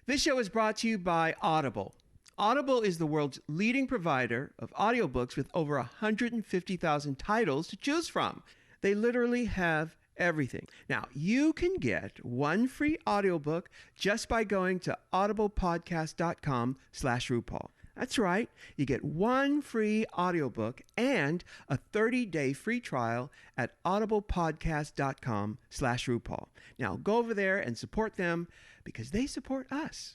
This show is brought to you by Audible. Audible is the world's leading provider of audiobooks with over 150,000 titles to choose from. They literally have everything. Now, you can get one free audiobook just by going to audiblepodcast.com/RuPaul. That's right. You get one free audiobook and a 30-day free trial at audiblepodcast.com/RuPaul. Now, go over there and support them because they support us.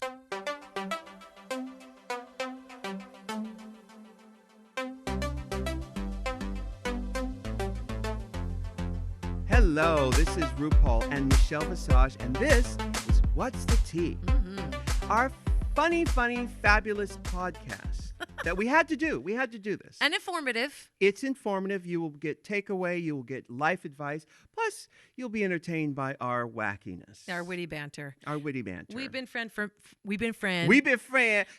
Hello, this is RuPaul and Michelle Visage, and this is What's the Tea? Our funny, fabulous podcast that we had to do. We had to do this. And informative. It's informative. You will get takeaway. You will get life advice. Plus, you'll be entertained by our wackiness. Our witty banter. We've been friends.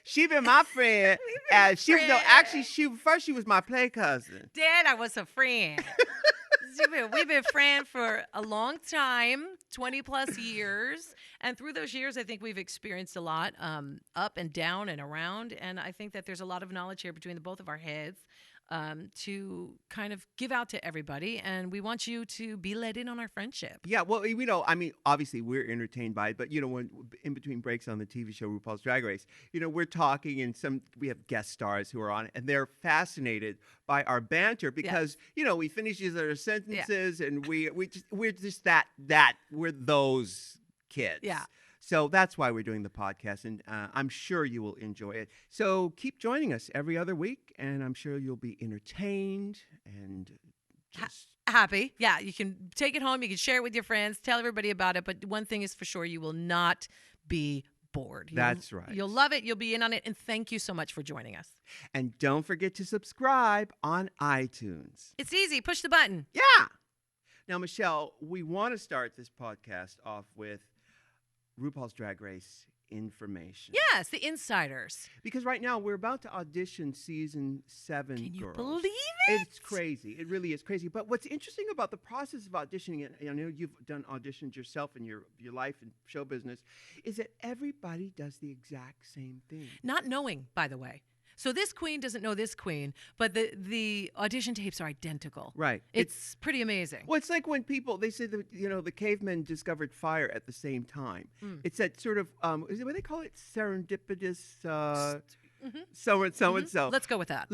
She been my friend. First she was my play cousin. Dad, I was a friend. We've been friends for a long time, 20 plus years. And through those years, I think we've experienced a lot up and down and around. And I think that there's a lot of knowledge here between the both of our heads to kind of give out to everybody. And we want you to be let in on our friendship. Yeah, well, obviously we're entertained by it. But, when in between breaks on the TV show RuPaul's Drag Race, we're talking and we have guest stars who are on it. And they're fascinated by our banter because, we finish each other's sentences and we're just we're those kids. Yeah. So that's why we're doing the podcast, and I'm sure you will enjoy it. So keep joining us every other week, and I'm sure you'll be entertained and just happy. Yeah, you can take it home. You can share it with your friends. Tell everybody about it. But one thing is for sure, you will not be bored. That's right. You'll love it. You'll be in on it. And thank you so much for joining us. And don't forget to subscribe on iTunes. It's easy. Push the button. Yeah. Now, Michelle, we want to start this podcast off with RuPaul's Drag Race information. Yes, the insiders. Because right now we're about to audition season 7. Can you girls. believe it? It's crazy. It really is crazy. But what's interesting about the process of auditioning, and I know you've done auditions yourself in your life and show business, is that everybody does the exact same thing. Not knowing, by the way. So this queen doesn't know this queen, but the audition tapes are identical. Right. It's pretty amazing. Well, it's like when they say that, the cavemen discovered fire at the same time. It's that sort of, is it what they call it? Serendipitous, so and so. Let's go with that.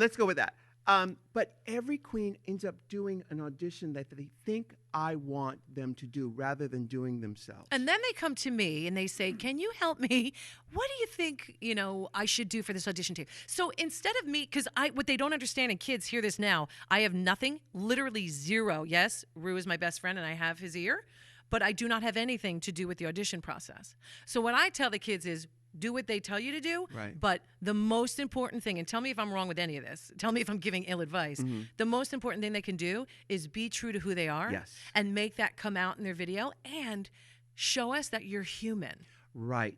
But every queen ends up doing an audition that they think I want them to do rather than doing themselves. And then they come to me and they say, can you help me? What do you think, I should do for this audition tape? So instead of me, because what they don't understand, and kids hear this now, I have nothing, literally zero. Yes, Ru is my best friend and I have his ear, but I do not have anything to do with the audition process. So what I tell the kids is, do what they tell you to do. Right. But the most important thing, and tell me if I'm wrong with any of this, tell me if I'm giving ill advice, the most important thing they can do is be true to who they are. Yes. And make that come out in their video and show us that you're human. Right.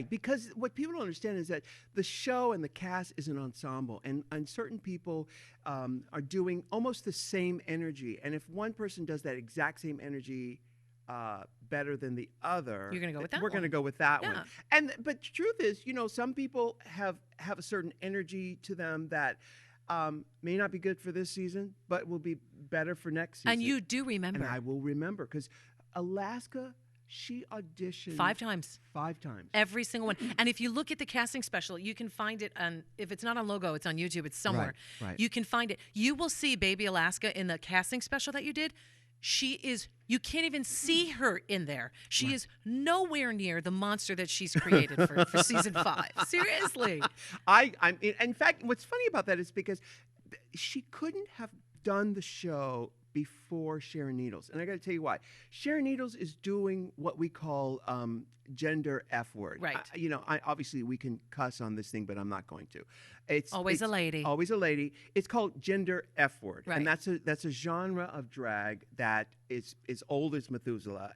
Because what people don't understand is that the show and the cast is an ensemble, and certain people are doing almost the same energy. And if one person does that exact same energy better than the other, you're gonna go with that. We're going to go with that one. But the truth is, some people have a certain energy to them that may not be good for this season, but will be better for next season. And you do remember. And I will remember, because Alaska, she auditioned 5 times. 5 times. Every single one. And if you look at the casting special, you can find it on, if it's not on Logo, it's on YouTube, it's somewhere. Right. You can find it. You will see Baby Alaska in the casting special that you did. You can't even see her in there. She is nowhere near the monster that she's created for season 5. Seriously. In fact, what's funny about that is because she couldn't have done the show before Sharon Needles. And I got to tell you why. Sharon Needles is doing what we call gender F word. Right. Obviously we can cuss on this thing, but I'm not going to. It's always a lady. Always a lady. It's called gender F word. Right. And that's a genre of drag that is as old as Methuselah.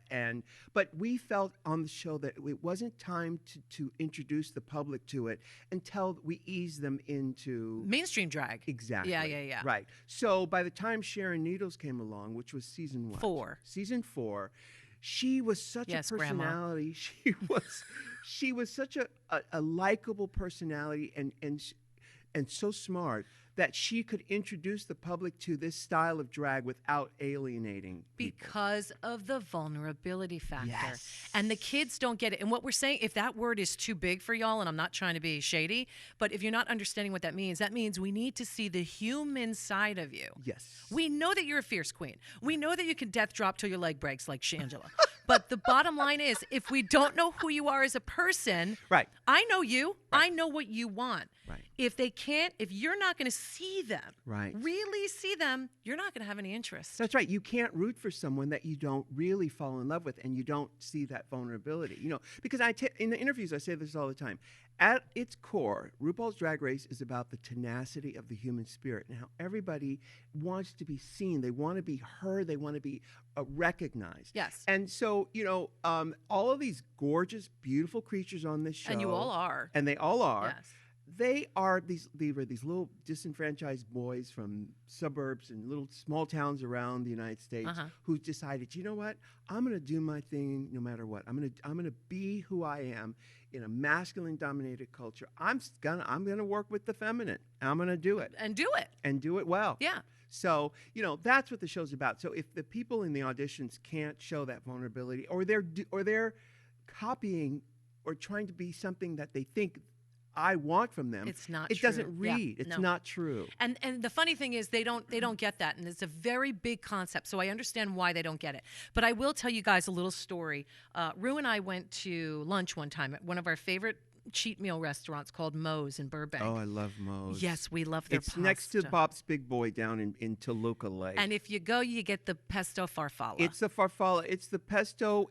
But we felt on the show that it wasn't time to introduce the public to it until we eased them into mainstream drag. Exactly. Yeah. Right. So by the time Sharon Needles came along, which was season 4. Season 4. She was such a personality. Grandma. she was such a likable personality and so smart that she could introduce the public to this style of drag without alienating people. Because of the vulnerability factor. Yes. And the kids don't get it. And what we're saying, if that word is too big for y'all, and I'm not trying to be shady, but if you're not understanding what that means we need to see the human side of you. Yes. We know that you're a fierce queen. We know that you can death drop till your leg breaks like Shangela. But the bottom line is, if we don't know who you are as a person, Right. I know you. Right. I know what you want. Right. If you're not going to see them, Right. really see them, you're not going to have any interest. That's right. You can't root for someone that you don't really fall in love with, and you don't see that vulnerability. Because in the interviews I say this all the time. At its core, RuPaul's Drag Race is about the tenacity of the human spirit and how everybody wants to be seen. They want to be heard. They want to be recognized. Yes. And so, all of these gorgeous, beautiful creatures on this show, And you all are. and they all are. Yes. They were these little disenfranchised boys from suburbs and little small towns around the United States who decided, you know what? I'm going to do my thing no matter what. I'm going to be who I am in a masculine dominated culture. I'm going to work with the feminine. I'm going to do it. And do it. And do it well. Yeah. So, that's what the show's about. So if the people in the auditions can't show that vulnerability, or they're copying or trying to be something that they think I want from them, It's not it true. doesn't read. Yeah, It's no. not true. And the funny thing is they don't get that, and it's a very big concept. So I understand why they don't get it. But I will tell you guys a little story. Rue and I went to lunch one time at one of our favorite cheat meal restaurants called Moe's in Burbank. Oh, I love Moe's. Yes, we love their It's pasta. next to Bob's Big Boy down in Toluca Lake. And if you go, you get the pesto farfalla. It's the farfalla. It's the pesto.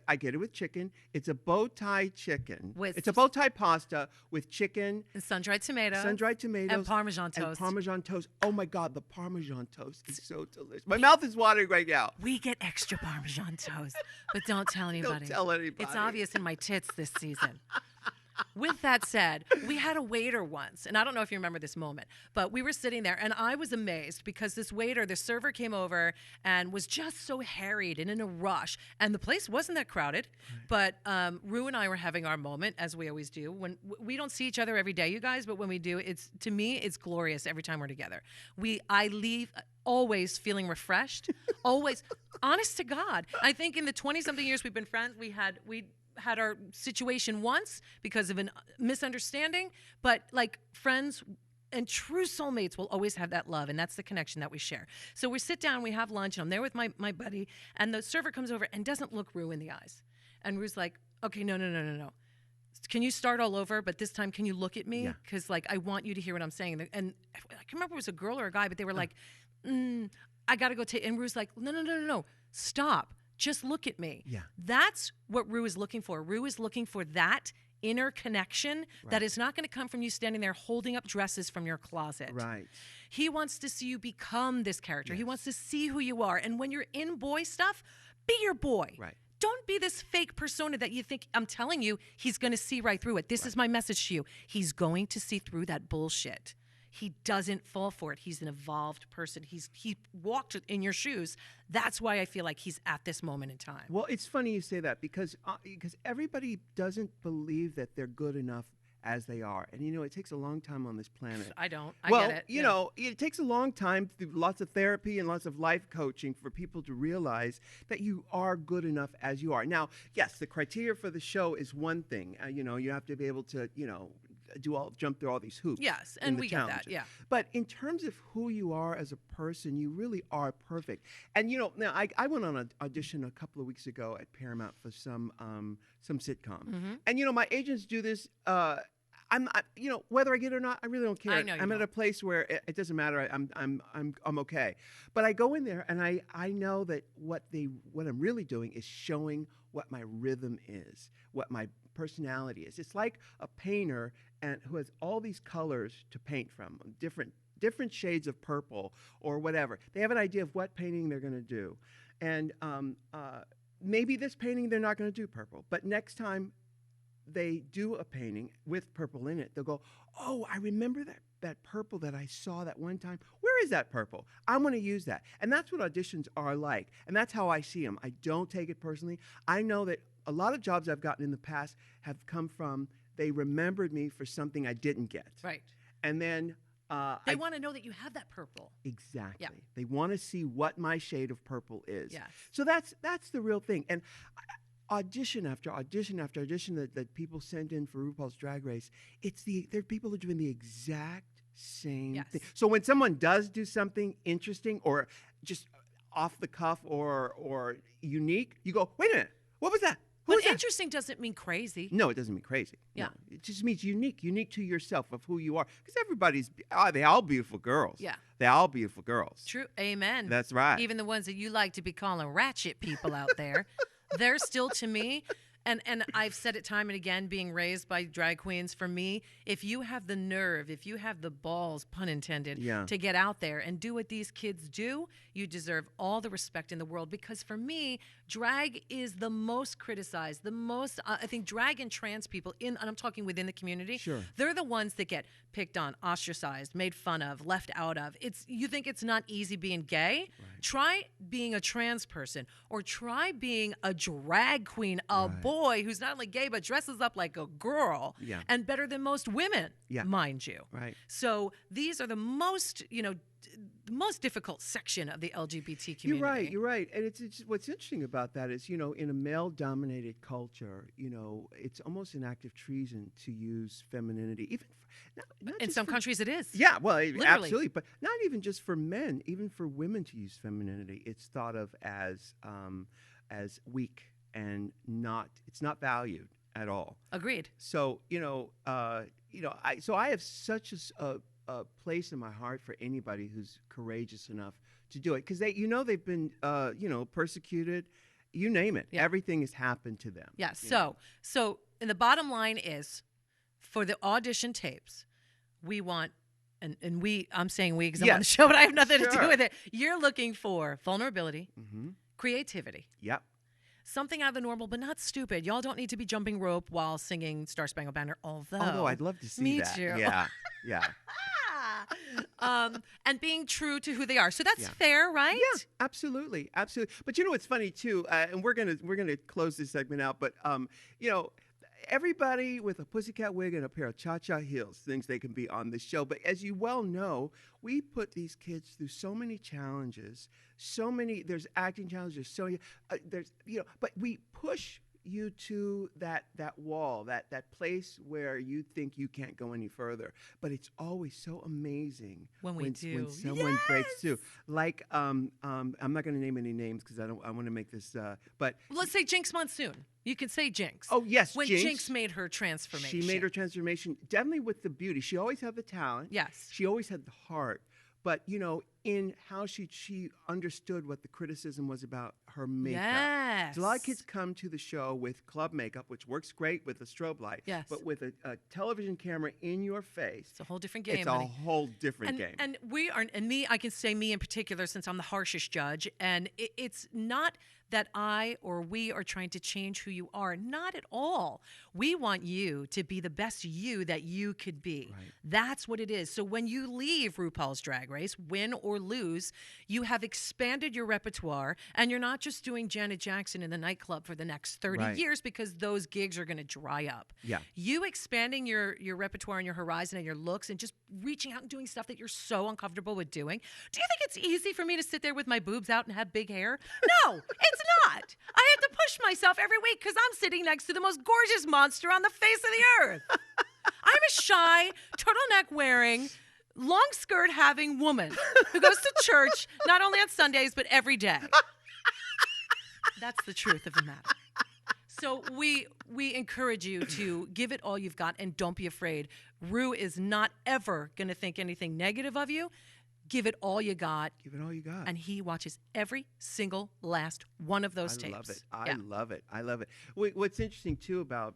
I get it with chicken. It's a bow tie chicken. It's a bow tie pasta with chicken. And sun-dried tomatoes. Sun-dried tomatoes. And Parmesan toast. And Parmesan toast. Oh, my God. The Parmesan toast is so delicious. My mouth is watering right now. We get extra Parmesan toast, but don't tell anybody. Don't tell anybody. It's obvious in my tits this season. With that said, we had a waiter once, and I don't know if you remember this moment, but we were sitting there, and I was amazed because the server came over and was just so harried and in a rush, and the place wasn't that crowded, but Rue and I were having our moment, as we always do. When we don't see each other every day, you guys, but when we do, to me, it's glorious every time we're together. I leave always feeling refreshed, always, honest to God. I think in the 20-something years we've been friends, we had our situation once because of a misunderstanding, but like friends and true soulmates will always have that love, and that's the connection that we share. So we sit down, we have lunch, and I'm there with my buddy, and the server comes over and doesn't look Rue in the eyes. And Rue's like, okay, no. Can you start all over? But this time, can you look at me? Because I want you to hear what I'm saying. And I can't remember if it was a girl or a guy, but they were like, I got to go take, and Rue's like, no, stop. Just look at me. Yeah. That's what Rue is looking for. Rue is looking for that inner connection that is not going to come from you standing there holding up dresses from your closet. Right. He wants to see you become this character. Yes. He wants to see who you are. And when you're in boy stuff, be your boy. Right. Don't be this fake persona that you think, I'm telling you, he's going to see right through it. This is my message to you. He's going to see through that bullshit. He doesn't fall for it. He's an evolved person. He walked in your shoes. That's why I feel like he's at this moment in time. Well, it's funny you say that because everybody doesn't believe that they're good enough as they are. And, it takes a long time on this planet. I don't. I Well, get it. it takes a long time through lots of therapy and lots of life coaching for people to realize that you are good enough as you are. Now, yes, the criteria for the show is one thing. You have to be able to, jump through all these hoops. Yes, and we get that, yeah. But in terms of who you are as a person, you really are perfect. And now I went on an audition a couple of weeks ago at Paramount for some sitcom, and my agents do this. Whether I get it or not, I really don't care. I know you I'm at don't. a place where it doesn't matter. I'm okay. But I go in there and I know that what I'm really doing is showing what my rhythm is, what my personality is. It's like a painter who has all these colors to paint from, different shades of purple or whatever. They have an idea of what painting they're going to do, and maybe this painting they're not going to do purple, but next time they do a painting with purple in it, they'll go, oh, I remember that purple that I saw that one time. Where is that purple? I'm going to use that. And that's what auditions are like. And that's how I see them. I don't take it personally. I know that a lot of jobs I've gotten in the past have come from they remembered me for something I didn't get. Right. And then They want to know that you have that purple. exactly. Yeah. They want to see what my shade of purple is. Yes. So that's the real thing. And audition after audition after audition that people send in for RuPaul's Drag Race, there are people who are doing the exact same Yes. thing. So when someone does do something interesting or just off the cuff or unique, you go, wait a minute, what was that? Who But was that? interesting doesn't mean crazy. No, it doesn't mean crazy. Yeah. No, it just means unique to yourself of who you are. Because they all beautiful girls. Yeah. They're all beautiful girls. True. Amen. That's right. Even the ones that you like to be calling ratchet people out there, they're still to me. And I've said it time and again, being raised by drag queens, for me, if you have the nerve, if you have the balls, pun intended, Yeah. to get out there and do what these kids do, you deserve all the respect in the world. Because for me, drag is the most criticized, the most, I think drag and trans people, and I'm talking within the community, Sure. they're the ones that get picked on, ostracized, made fun of, left out of. You think it's not easy being gay? Right. Try being a trans person, or try being a drag queen, a boy who's not only gay but dresses up like a girl, Yeah. and better than most women, Yeah. mind you. Right. So these are the most, the most difficult section of the LGBT community. You're right. And it's what's interesting about that is, in a male-dominated culture, it's almost an act of treason to use femininity, even not In just some for- countries it is. Yeah, well, Literally. absolutely, but not even just for men, even for women to use femininity, it's thought of as weak and it's not valued at all. Agreed. So I have such a place in my heart for anybody who's courageous enough to do it, because they've been persecuted, you name it. Yeah. Everything has happened to them. Yeah. you know. So, and the bottom line is, for the audition tapes, we want, and I'm saying we because I'm on the Yes. show, but I have nothing to do Sure. with it. You're looking for vulnerability, Mm-hmm. creativity, Yep. something out of the normal, but not stupid. Y'all don't need to be jumping rope while singing Star Spangled Banner, although I'd love to see me that. too. Yeah. Yeah. And being true to who they are. So that's Yeah. fair, right? Yeah, absolutely. But what's funny too, and we're gonna close this segment out. But everybody with a pussycat wig and a pair of cha-cha heels thinks they can be on this show. But as you well know, we put these kids through so many challenges. There's acting challenges. But we push you to that wall, that place where you think you can't go any further. But it's always so amazing When someone breaks through. Like I'm not going to name any names because I want to make this. But Let's say Jinx Monsoon. You can say Jinx. oh yes, When Jinx made her transformation. she made her transformation definitely with the beauty. She always had the talent. Yes. She always had the heart. But in how she understood what the criticism was about her makeup. Yes. A lot of kids come to the show with club makeup, which works great with a strobe light. Yes. But with a television camera in your face, It's a whole different game. it's a honey. whole different game. And we are, and me, I can say me in particular, since I'm the harshest judge, and it's not that I or we are trying to change who you are. Not at all. We want you to be the best you that you could be. Right. That's what it is. So when you leave RuPaul's Drag Race, win or lose, you have expanded your repertoire, and you're not just doing Janet Jackson in the nightclub for the next 30 Right. years, because those gigs are going to dry up. Yeah. You expanding your repertoire and your horizon and your looks and just reaching out and doing stuff that you're so uncomfortable with doing. Do you think it's easy for me to sit there with my boobs out and have big hair? No, it's not. I have to push myself every week because I'm sitting next to the most gorgeous monster on the face of the earth. I'm a shy, turtleneck wearing, long skirt having woman who goes to church not only on Sundays but every day. That's the truth of the matter. So we encourage you to give it all you've got, and don't be afraid. Ru is not ever going to think anything negative of you. Give it all you got. Give it all you got. And he watches every single last one of those tapes. I love it. Yeah. I love it. What's interesting too about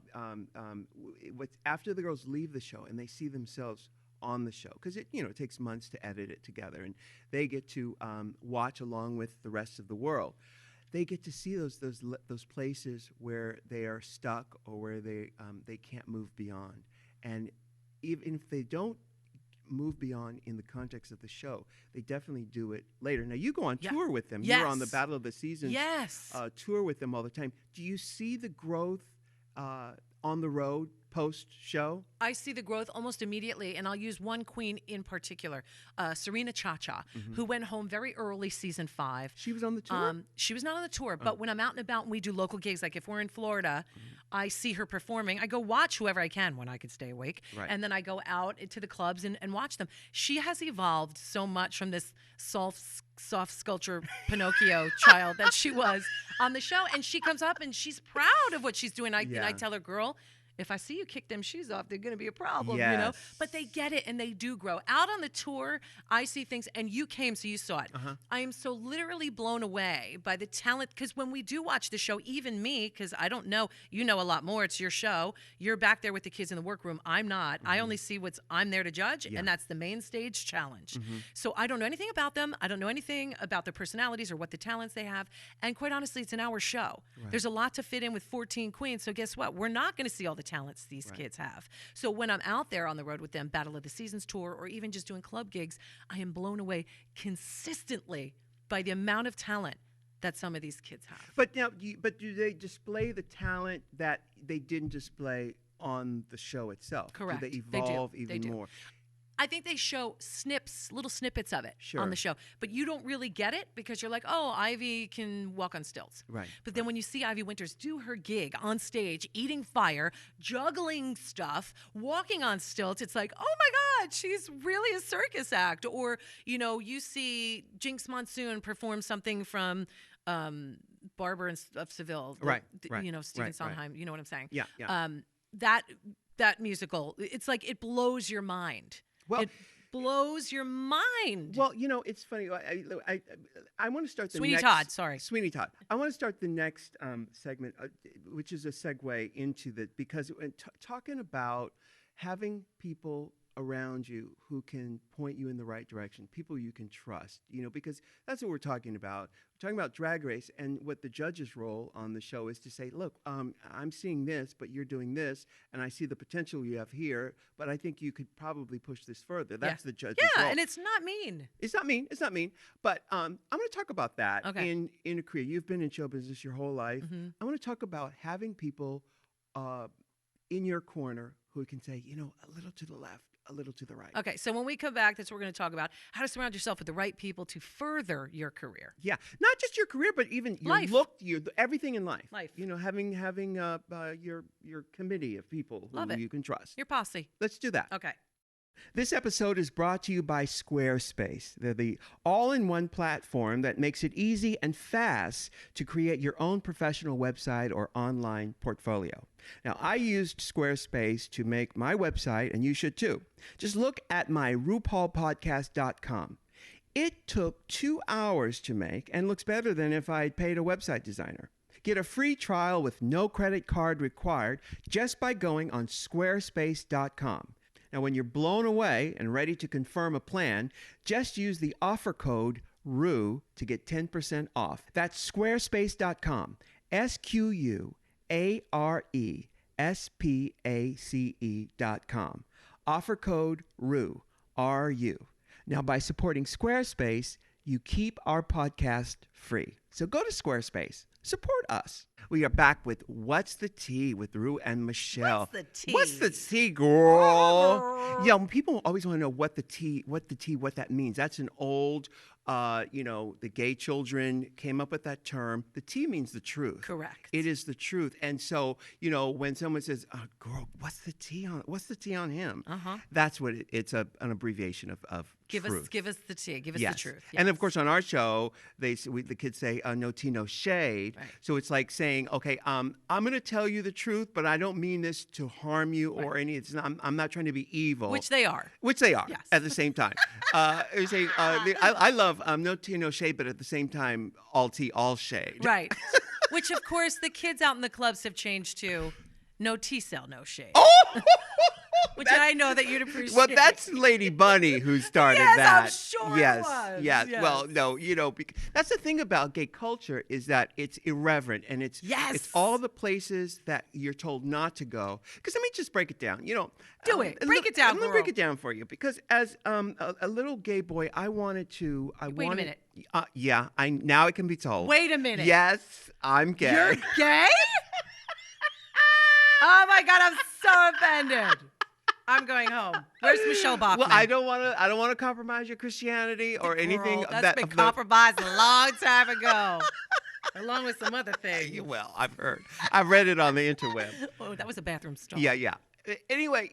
what's after the girls leave the show and they see themselves on the show, because it takes months to edit it together, and they get to watch along with the rest of the world. They get to see those places where they are stuck or where they can't move beyond, and even if they don't move beyond in the context of the show. They definitely do it later. Now, you go on Yeah. tour with them. Yes. You're on the Battle of the Seasons Yes. tour with them all the time. Do you see the growth on the road post-show? I see the growth almost immediately, and I'll use one queen in particular, Serena Chacha, who went home very early season 5. She was on the tour? She was not on the tour, but when I'm out and about and we do local gigs, like if we're in Florida, I see her performing. I go watch whoever I can when I can stay awake, Right. and then I go out to the clubs and watch them. She has evolved so much from this soft sculpture Pinocchio child that she was on the show, and she comes up and she's proud of what she's doing. And I tell her, girl, if I see you kick them shoes off, they're going to be a problem, you know? Yes. But they get it, and they do grow. Out on the tour, I see things, and you came, so you saw it. I am so literally blown away by the talent, because when we do watch the show, even me, because I don't know, you know a lot more, it's your show. You're back there with the kids in the workroom. I'm not. I only see I'm there to judge, and that's the main stage challenge. So I don't know anything about them. I don't know anything about their personalities or what the talents they have. And quite honestly, it's an hour show. Right. There's a lot to fit in with 14 queens, so guess what? We're not going to see all the talents these kids have. So when I'm out there on the road with them, Battle of the Seasons tour, or even just doing club gigs, I am blown away consistently by the amount of talent that some of these kids have. But now, do they display the talent that they didn't display on the show itself? Correct. Do they evolve even more? I think they show little snippets of it Sure. on the show, but you don't really get it because you're like, oh, Ivy can walk on stilts. Right. But then when you see Ivy Winters do her gig on stage, eating fire, juggling stuff, walking on stilts, it's like, oh my God, she's really a circus act. Or, you see Jinx Monsoon perform something from Barber of Seville. Right. Stephen Sondheim, you know what I'm saying? Yeah. That musical, it's like it blows your mind. Well, it blows your mind. Well, it's funny. I want to start the Sweeney next... Todd, sorry. Sweeney Todd. I want to start the next segment, which is a segue into because talking about having people around you who can point you in the right direction, people you can trust, because that's what we're talking about. We're talking about Drag Race, and what the judge's role on the show is to say, look, I'm seeing this, but you're doing this, and I see the potential you have here, but I think you could probably push this further. That's the judge's role. Yeah, and it's not mean. It's not mean. But I'm going to talk about that in a career. You've been in show business your whole life. I want to talk about having people in your corner who can say, a little to the left, a little to the right. Okay, so when we come back, that's what we're going to talk about, how to surround yourself with the right people to further your career. Yeah, not just your career, but even your life. Look, everything in life. Life. Having your committee of people who you can trust. Your posse. Let's do that. Okay. This episode is brought to you by Squarespace. They're the all-in-one platform that makes it easy and fast to create your own professional website or online portfolio. Now, I used Squarespace to make my website, and you should too. Just look at my RuPaulPodcast.com. It took 2 hours to make and looks better than if I had paid a website designer. Get a free trial with no credit card required just by going on squarespace.com. Now, when you're blown away and ready to confirm a plan, just use the offer code RU to get 10% off. That's squarespace.com. SQUARESPACE.com. Offer code RU. R-U. Now, by supporting Squarespace, you keep our podcast free. So go to Squarespace. Support us. We are back with What's the Tea with Ru and Michelle. What's the tea? What's the tea, girl? Yeah, people always want to know what that means. That's an old, the gay children came up with that term. The tea means the truth. Correct. It is the truth. And so, when someone says, girl, what's the tea on him? That's what it's an abbreviation of Give truth. us the tea. Give us Yes. the truth. And Yes. of course, on our show, the kids say, no tea, no shade. Right. So it's like saying, okay, I'm going to tell you the truth, but I don't mean this to harm you or any. I'm not trying to be evil. Which they are. Yes. At the same time. I love no tea, no shade, but at the same time, all tea, all shade. Right. Which, of course, the kids out in the clubs have changed to No T-cell, no shade. Oh! Which I know that you'd appreciate. Well, that's Lady Bunny who started Yes, that. I'm sure it yes, was. yes. Yes. Well, no, that's the thing about gay culture is that it's irreverent and it's all the places that you're told not to go. Because let me just break it down. Do it. Break it down, Let me girl. break it down for you. Because as a little gay boy, I wanted to. Wait a minute. Yeah, now it can be told. Wait a minute. Yes, I'm gay. You're gay? Oh my God, I'm so offended. I'm going home. Where's Michelle Bachman? Well, I don't want to compromise your Christianity or anything. That's been compromised a long time ago, along with some other things. Well, I've heard. I've read it on the interweb. Oh, that was a bathroom stall. Yeah. Anyway,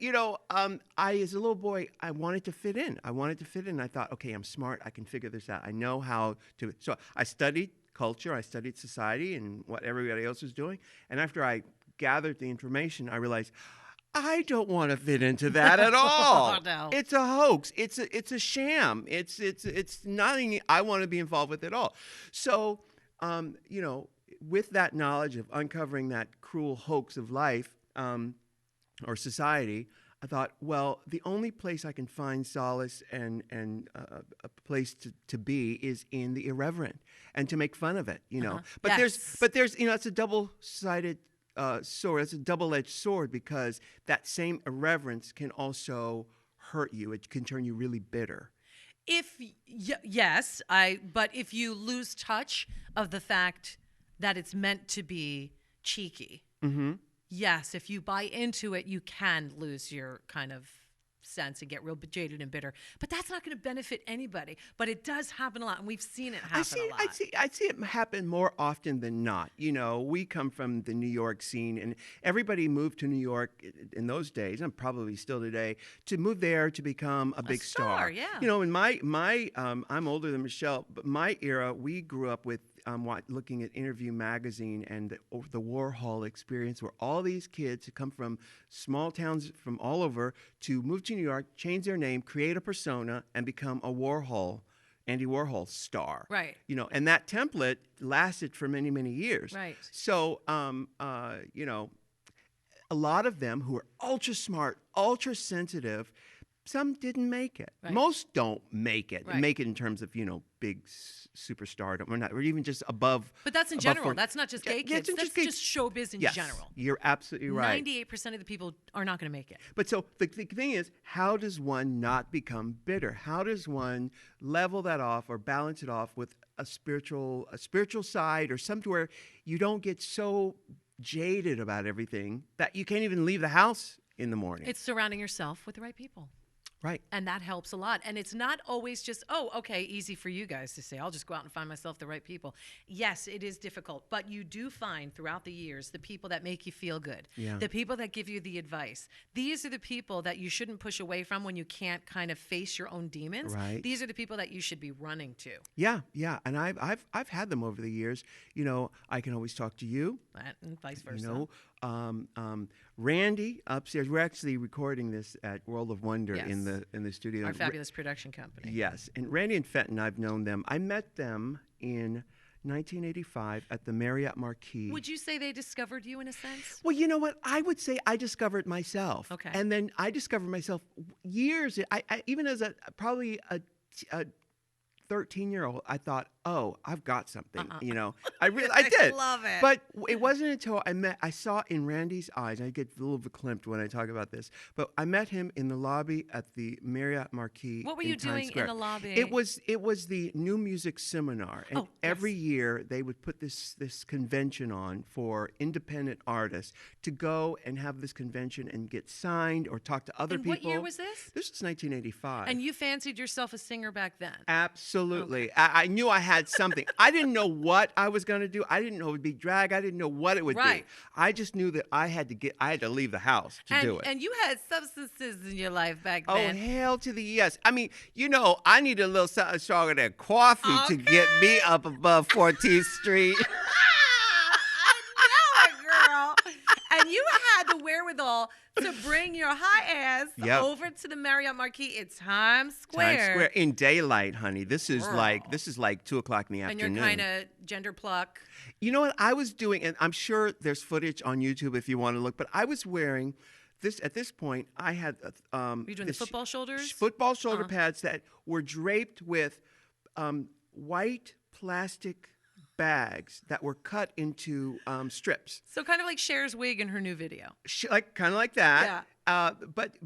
I as a little boy, I wanted to fit in. I thought, okay, I'm smart. I can figure this out. I know how to. So I studied culture. I studied society and what everybody else was doing. And after I gathered the information, I realized I don't want to fit into that at all. Oh, no. It's a hoax. It's a sham. It's nothing I want to be involved with at all. So, with that knowledge of uncovering that cruel hoax of life or society, I thought, well, the only place I can find solace and a place to be is in the irreverent and to make fun of it, But there's it's a double-sided sword. It's a double-edged sword because that same irreverence can also hurt you. It can turn you really bitter. But if you lose touch of the fact that it's meant to be cheeky, yes, if you buy into it, you can lose your kind of sense and get real jaded and bitter. But that's not going to benefit anybody. But it does happen a lot, and we've seen it happen a lot. I see it happen more often than not. We come from the New York scene, and everybody moved to New York in those days, and probably still today, to move there to become a big star. Yeah. In my I'm older than Michelle, but my era, we grew up with looking at Interview magazine and the Warhol experience, where all these kids who come from small towns from all over to move to New York, change their name, create a persona, and become a Andy Warhol star. Right. And that template lasted for many, many years. Right. So, a lot of them who are ultra smart, ultra sensitive, some didn't make it. Right. Most don't make it. Right. Make it in terms of, big superstardom or even just above. But that's in general. That's not just gay kids. That's just showbiz in general. You're absolutely right. 98% of the people are not going to make it. But so the thing is, how does one not become bitter? How does one level that off or balance it off with a spiritual side or something where you don't get so jaded about everything that you can't even leave the house in the morning? It's surrounding yourself with the right people. Right. And that helps a lot. And it's not always just, easy for you guys to say, I'll just go out and find myself the right people. Yes, it is difficult. But you do find throughout the years the people that make you feel good, the people that give you the advice. These are the people that you shouldn't push away from when you can't kind of face your own demons. Right. These are the people that you should be running to. Yeah. And I've had them over the years. I can always talk to you. And vice versa. Randy upstairs. We're actually recording this at World of Wonder in the studio. Our fabulous production company. Yes, and Randy and Fenton, I've known them. I met them in 1985 at the Marriott Marquis. Would you say they discovered you in a sense? Well, you know what? I would say I discovered myself. Okay. And then I discovered myself years. I even as probably a 13-year-old, I thought, I've got something. I did. Love it. But it wasn't until I saw in Randy's eyes, I get a little verklempt when I talk about this, but I met him in the lobby at the Marriott Marquis. What were you doing in the lobby? It was the New Music Seminar. And every year they would put this convention on for independent artists to go and have this convention and get signed or talk to other people. What year was this? This was 1985. And you fancied yourself a singer back then? Absolutely. Okay. I knew I had something. I didn't know what I was going to do. I didn't know it would be drag. I didn't know what it would be. I just knew that I had to leave the house to do it. And you had substances in your life back then. Oh, hell to the yes. I mean, I need a little something stronger than coffee to get me up above 14th Street. I know it, girl. And you had the wherewithal wherewithal to bring your high ass Yep. over to the Marriott Marquis. It's Times Square. Times Square in daylight, honey. This is Girl. like 2:00 in the And afternoon. you're kind of gender pluck. You know what I was doing, and I'm sure there's footage on YouTube if you want to look. But I was wearing this at this point. I had Were you doing the this football shoulders? football shoulder pads that were draped with white plastic bags that were cut into strips. So kind of like Cher's wig in her new video. Like kind of like that. Yeah. But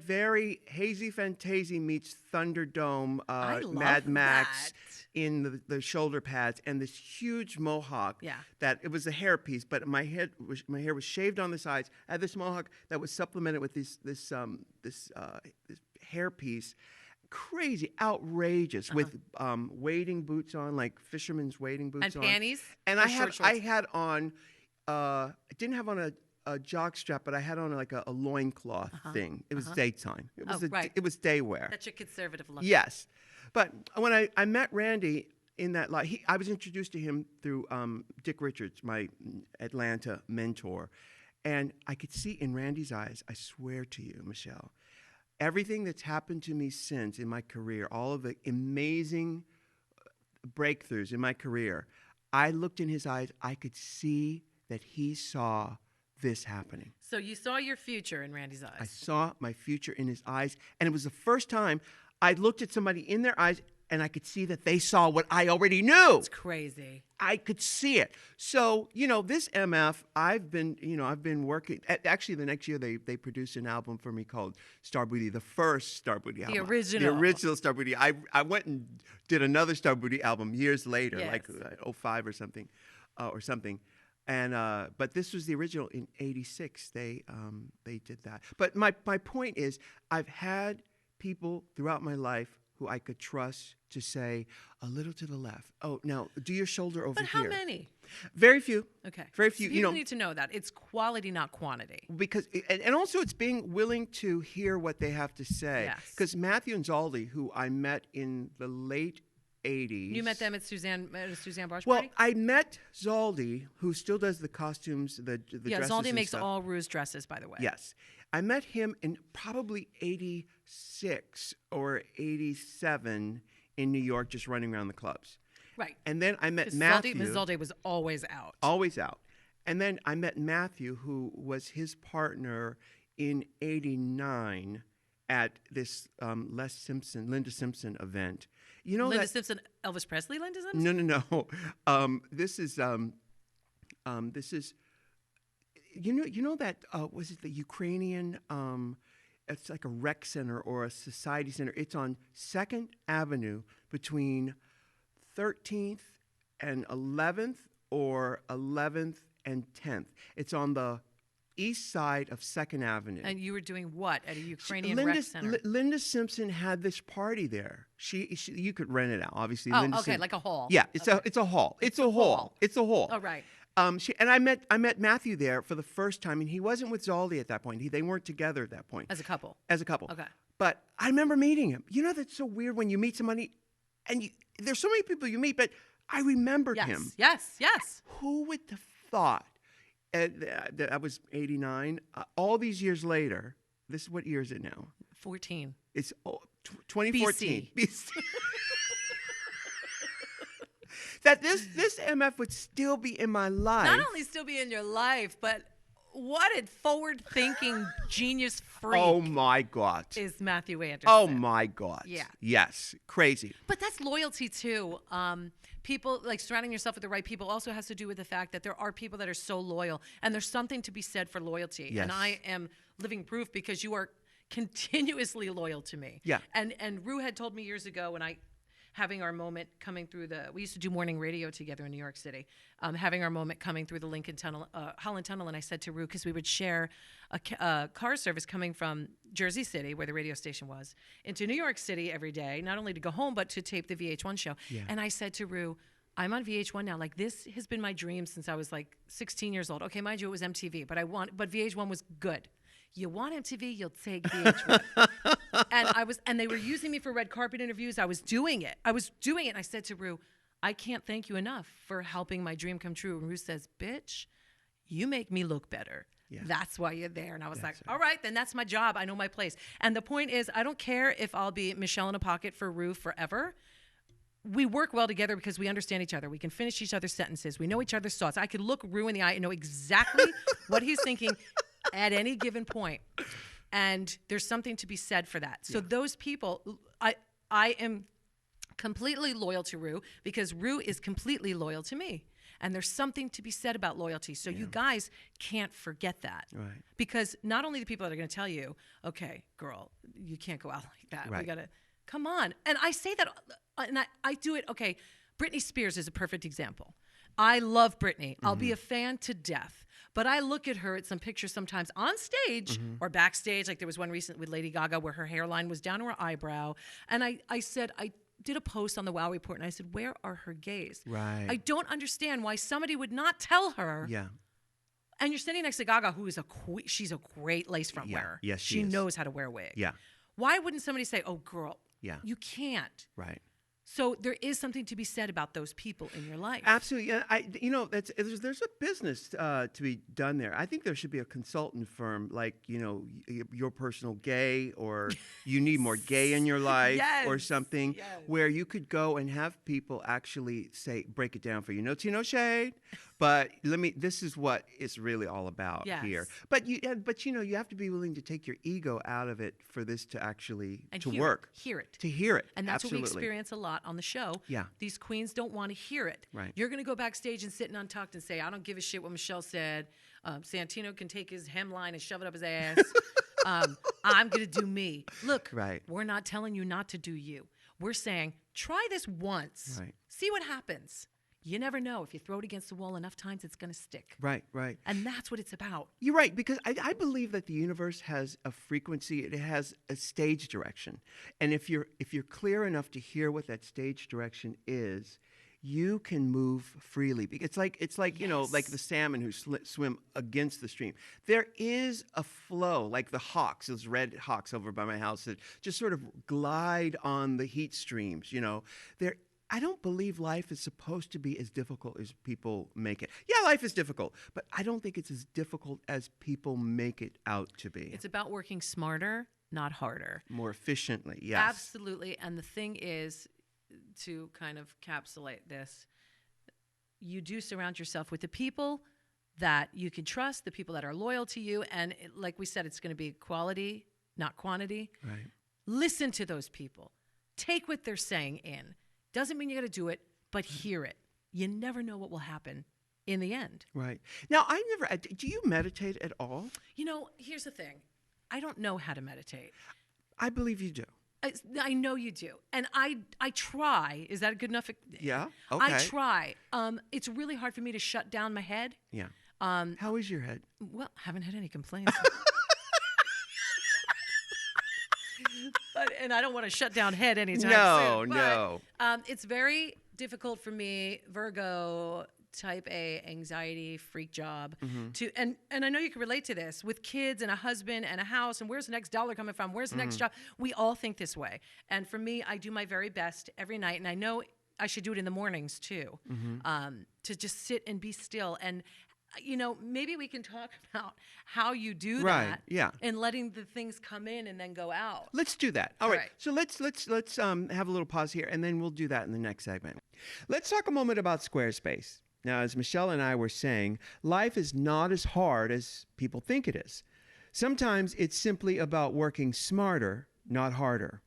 very Hazy Fantasy meets Thunderdome, I love Mad Max that. in the shoulder pads, and this huge mohawk. Yeah. That it was a hairpiece, but my hair was shaved on the sides. I had this mohawk that was supplemented with this hairpiece. Crazy, outrageous, with wading boots on, like fishermen's wading boots And on, panties? and Or I short had shorts? on. I didn't have on a jock strap, but I had on like a loincloth thing. It was daytime. It was right. it was day wear. That's your conservative look. Yes, but when I met Randy in that lot, I was introduced to him through Dick Richards, my Atlanta mentor, and I could see in Randy's eyes. I swear to you, Michelle, everything that's happened to me since in my career, all of the amazing breakthroughs in my career, I looked in his eyes. I could see that he saw this happening. So you saw your future in Randy's eyes. I saw my future in his eyes, and it was the first time I looked at somebody in their eyes and I could see that they saw what I already knew. It's crazy. I could see it. So, this MF, I've been working. Actually, the next year they produced an album for me called Star Booty, the first Star Booty album. original. The original Star Booty. I went and did another Star Booty album years later, Yes. like 05 or something. And but this was the original in '86. They did that. But my point is, I've had people throughout my life who I could trust to say a little to the left. Oh, now do your shoulder over But here. how many? Very few. Okay. Very So few. people need to know that. It's quality, not quantity. Because and also it's being willing to hear what they have to say. Yes. Because Matthew and Zaldi, who I met in the late '80s. You met them at Suzanne Bar's Well, party? I met Zaldi, who still does the costumes, the Yeah, dresses Zaldi and makes stuff. all Rue's dresses, by the way. Yes. I met him in probably '86 or '87 in New York, just running around the clubs. Right. And then I met 'Cause Matthew. Ms. Zaldi was always out. Always out. And then I met Matthew, who was his partner in '89 at this Linda Simpson event. You know Linda that Simpson, Elvis Presley, Linda Simpson? no. This is you know that was it the Ukrainian it's like a rec center or a society center. It's on 2nd Avenue between 13th and 11th or 11th and 10th. It's on the east side of 2nd Avenue. And you were doing what at a Ukrainian rec center? Linda Simpson had this party there. She you could rent it out, obviously. Oh, Linda okay, Sim- like a hall. Yeah, it's Okay. a hall. It's a hall. It's a hall. Oh, right. I met Matthew there for the first time, and he wasn't with Zaldi at that point. They weren't together at that point. As a couple. As a couple. Okay. But I remember meeting him. You know, that's so weird when you meet somebody, and there's so many people you meet, but I remembered Yes. him. Yes. Who would have thought? That was '89. All these years later, this is what year is it now? 14. It's 2014. BC. That this MF would still be in my life. Not only still be in your life, but what a forward-thinking genius freak Oh my God. is Matthew Anderson. Oh my God. Yeah. Yes. Crazy. But that's loyalty too. People like surrounding yourself with the right people also has to do with the fact that there are people that are so loyal, and there's something to be said for loyalty. Yes. And I am living proof because you are continuously loyal to me. Yeah. And Rue had told me years ago when having our moment coming through we used to do morning radio together in New York City, having our moment coming through the Holland Tunnel, and I said to Rue, because we would share a car service coming from Jersey City, where the radio station was, into New York City every day, not only to go home, but to tape the VH1 show. Yeah. And I said to Rue, I'm on VH1 now. Like, this has been my dream since I was like 16 years old. Okay, mind you, it was MTV, but VH1 was good. You want MTV, you'll take VH1. And they were using me for red carpet interviews. I was doing it. And I said to Rue, I can't thank you enough for helping my dream come true. And Rue says, bitch, you make me look better. Yeah. That's why you're there. And I was like, That's right. all right, then that's my job. I know my place. And the point is, I don't care if I'll be Michelle in a pocket for Ru forever. We work well together because we understand each other. We can finish each other's sentences. We know each other's thoughts. I could look Ru in the eye and know exactly what he's thinking at any given point. And there's something to be said for that. So those people, I am completely loyal to Ru because Ru is completely loyal to me. And there's something to be said about loyalty. So you guys can't forget that. Right. Because not only the people that are going to tell you, okay, girl, you can't go out like that. Right. We got to, come on. And I say that, and I do it, okay, Britney Spears is a perfect example. I love Britney. I'll be a fan to death. But I look at her at some pictures sometimes on stage or backstage. Like there was one recent with Lady Gaga where her hairline was down to her eyebrow. And I said, I did a post on the WOW Report and I said, where are her gays? Right. I don't understand why somebody would not tell her. Yeah. And you're standing next to Gaga, who is she's a great lace front wearer. Yes, she is. knows how to wear a wig. Yeah. Why wouldn't somebody say, oh, girl, Yeah. you can't? Right. So there is something to be said about those people in your life. Absolutely. Yeah, there's a business to be done there. I think there should be a consultant firm like, your personal gay, or you need more gay in your life or something, where you could go and have people actually break it down for you. No tea, no shade, but this is what it's really all about here. But you have to be willing to take your ego out of it for this to actually work. Hear it. To hear it. And that's Absolutely. what we experience a lot on the show. Yeah. These queens don't want to hear it. Right. You're going to go backstage and sit and untucked and say, I don't give a shit what Michelle said. Santino can take his hemline and shove it up his ass. I'm going to do me. Look, we're not telling you not to do you. We're saying, try this once. Right. See what happens. You never know. If you throw it against the wall enough times, it's going to stick. Right, right. And that's what it's about. You're right, because I believe that the universe has a frequency. It has a stage direction, and if you're clear enough to hear what that stage direction is, you can move freely. It's like like the salmon who swim against the stream. There is a flow, like the hawks, those red hawks over by my house that just sort of glide on the heat streams. I don't believe life is supposed to be as difficult as people make it. Yeah, life is difficult, but I don't think it's as difficult as people make it out to be. It's about working smarter, not harder. More efficiently, yes. Absolutely. And the thing is, to kind of capsulate this, you do surround yourself with the people that you can trust, the people that are loyal to you. And like we said, it's going to be quality, not quantity. Right. Listen to those people. Take what they're saying in. Doesn't mean you got to do it, but hear it. You never know what will happen in the end. Right. Now, do you meditate at all? Here's the thing. I don't know how to meditate. I believe you do. I know you do. And I try. Is that good enough? Yeah. Okay. I try. It's really hard for me to shut down my head. Yeah. How is your head? Well, I haven't had any complaints. And I don't want to shut down head anytime soon. No. It's very difficult for me, Virgo, type A, anxiety, freak job, and I know you can relate to this with kids and a husband and a house and where's the next dollar coming from? Where's the next job? We all think this way. And for me, I do my very best every night. And I know I should do it in the mornings too, to just sit and be still. And maybe we can talk about how you do that, and letting the things come in and then go out. Let's do that. All right. So let's have a little pause here, and then we'll do that in the next segment. Let's talk a moment about Squarespace. Now, as Michelle and I were saying, life is not as hard as people think it is. Sometimes it's simply about working smarter, not harder.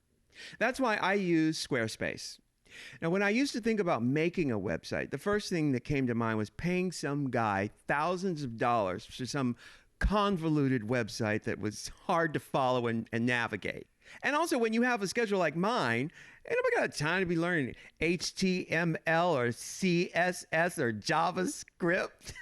That's why I use Squarespace. Now, when I used to think about making a website, the first thing that came to mind was paying some guy thousands of dollars for some convoluted website that was hard to follow and navigate. And also, when you have a schedule like mine, ain't nobody got time to be learning HTML or CSS or JavaScript.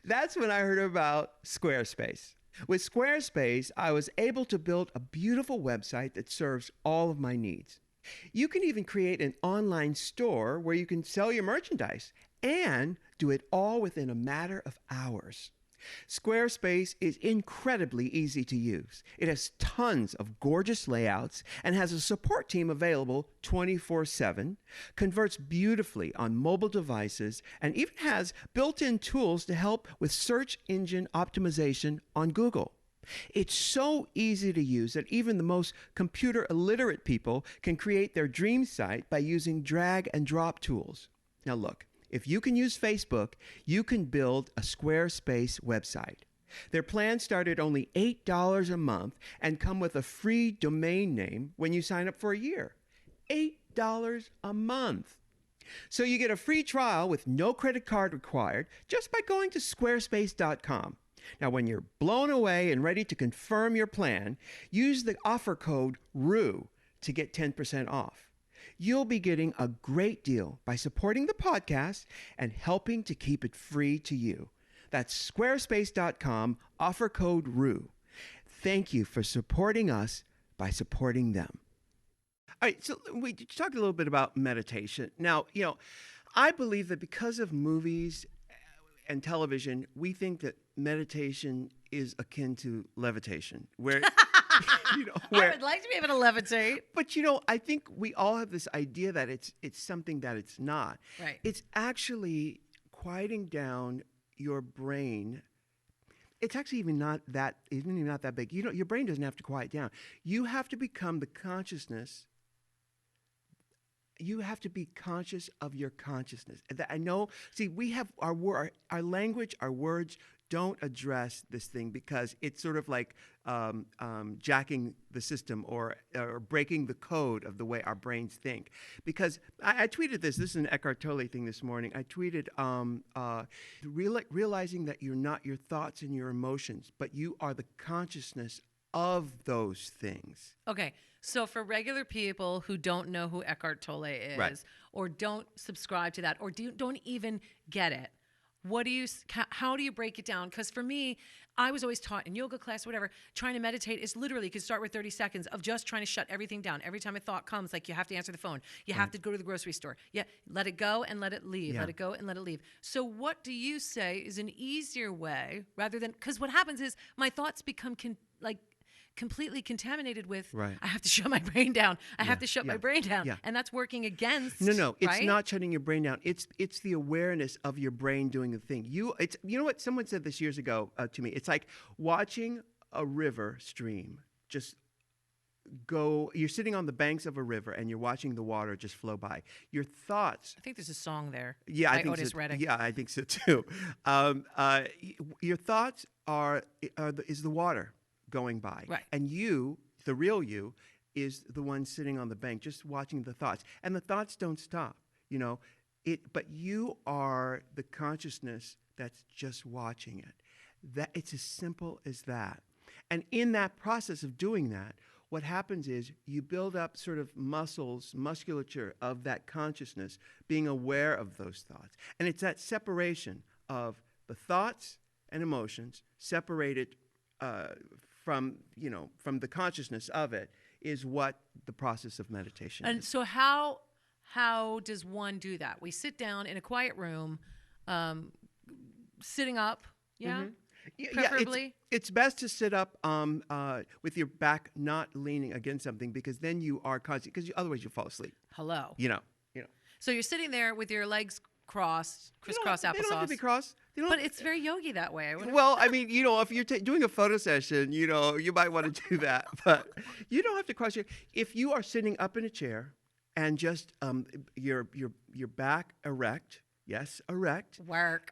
That's when I heard about Squarespace. With Squarespace, I was able to build a beautiful website that serves all of my needs. You can even create an online store where you can sell your merchandise and do it all within a matter of hours. Squarespace is incredibly easy to use. It has tons of gorgeous layouts and has a support team available 24/7, converts beautifully on mobile devices, and even has built-in tools to help with search engine optimization on Google. It's so easy to use that even the most computer illiterate people can create their dream site by using drag and drop tools. Now look, if you can use Facebook, you can build a Squarespace website. Their plans start at only $8 a month and come with a free domain name when you sign up for a year. $8 a month. So you get a free trial with no credit card required just by going to squarespace.com. Now, when you're blown away and ready to confirm your plan, use the offer code RU to get 10% off. You'll be getting a great deal by supporting the podcast and helping to keep it free to you. That's squarespace.com, offer code RU. Thank you for supporting us by supporting them. All right, so we talked a little bit about meditation. Now, I believe that because of movies and television, we think that meditation is akin to levitation, where I would like to be able to levitate. But I think we all have this idea that it's something that it's not. Right. It's actually quieting down your brain. It's actually even not that big. Your brain doesn't have to quiet down. You have to become the consciousness. You have to be conscious of your consciousness. I know. See, we have our language, our words don't address this thing because it's sort of like jacking the system or breaking the code of the way our brains think. Because I tweeted this. This is an Eckhart Tolle thing this morning. I tweeted realizing that you're not your thoughts and your emotions, but you are the consciousness of those things. Okay. So for regular people who don't know who Eckhart Tolle is, Right. or don't subscribe to that, or don't even get it, how do you break it down? Because for me, I was always taught in yoga class, whatever, trying to meditate is literally, you can start with 30 seconds of just trying to shut everything down. Every time a thought comes, like you have to answer the phone. You have to go to the grocery store. Yeah, let it go and let it leave. Yeah. Let it go and let it leave. So what do you say is an easier way rather than, because what happens is my thoughts become completely contaminated with, Right. I have to shut my brain down. I have to shut my brain down. Yeah. And that's working against. No, it's right? not shutting your brain down. It's the awareness of your brain doing the thing. You know what? Someone said this years ago to me. It's like watching a river stream just go. You're sitting on the banks of a river and you're watching the water just flow by. Your thoughts. I think there's a song there. Yeah, by I think Otis so. Redding. Yeah, I think so too. Your thoughts is the water going by, Right. and you, the real you, is the one sitting on the bank just watching the thoughts, and the thoughts don't stop. But you are the consciousness that's just watching it. That it's as simple as that. And in that process of doing that, what happens is you build up sort of musculature of that consciousness, being aware of those thoughts. And it's that separation of the thoughts and emotions separated from the consciousness of it is what the process of meditation And is. so how does one do that? We sit down in a quiet room, sitting up, yeah? Mhm. Yeah, Preferably? it's best to sit up with your back not leaning against something, because then you are conscious, because otherwise you'll fall asleep. Hello. You know. So you're sitting there with your legs crossed, crisscross They don't have to applesauce. be crossed. But it's very yogi that way. Well, I mean, if you're doing a photo session, you might want to do that. But you don't have to cross your. If you are sitting up in a chair and just your back erect, yes, erect. Work.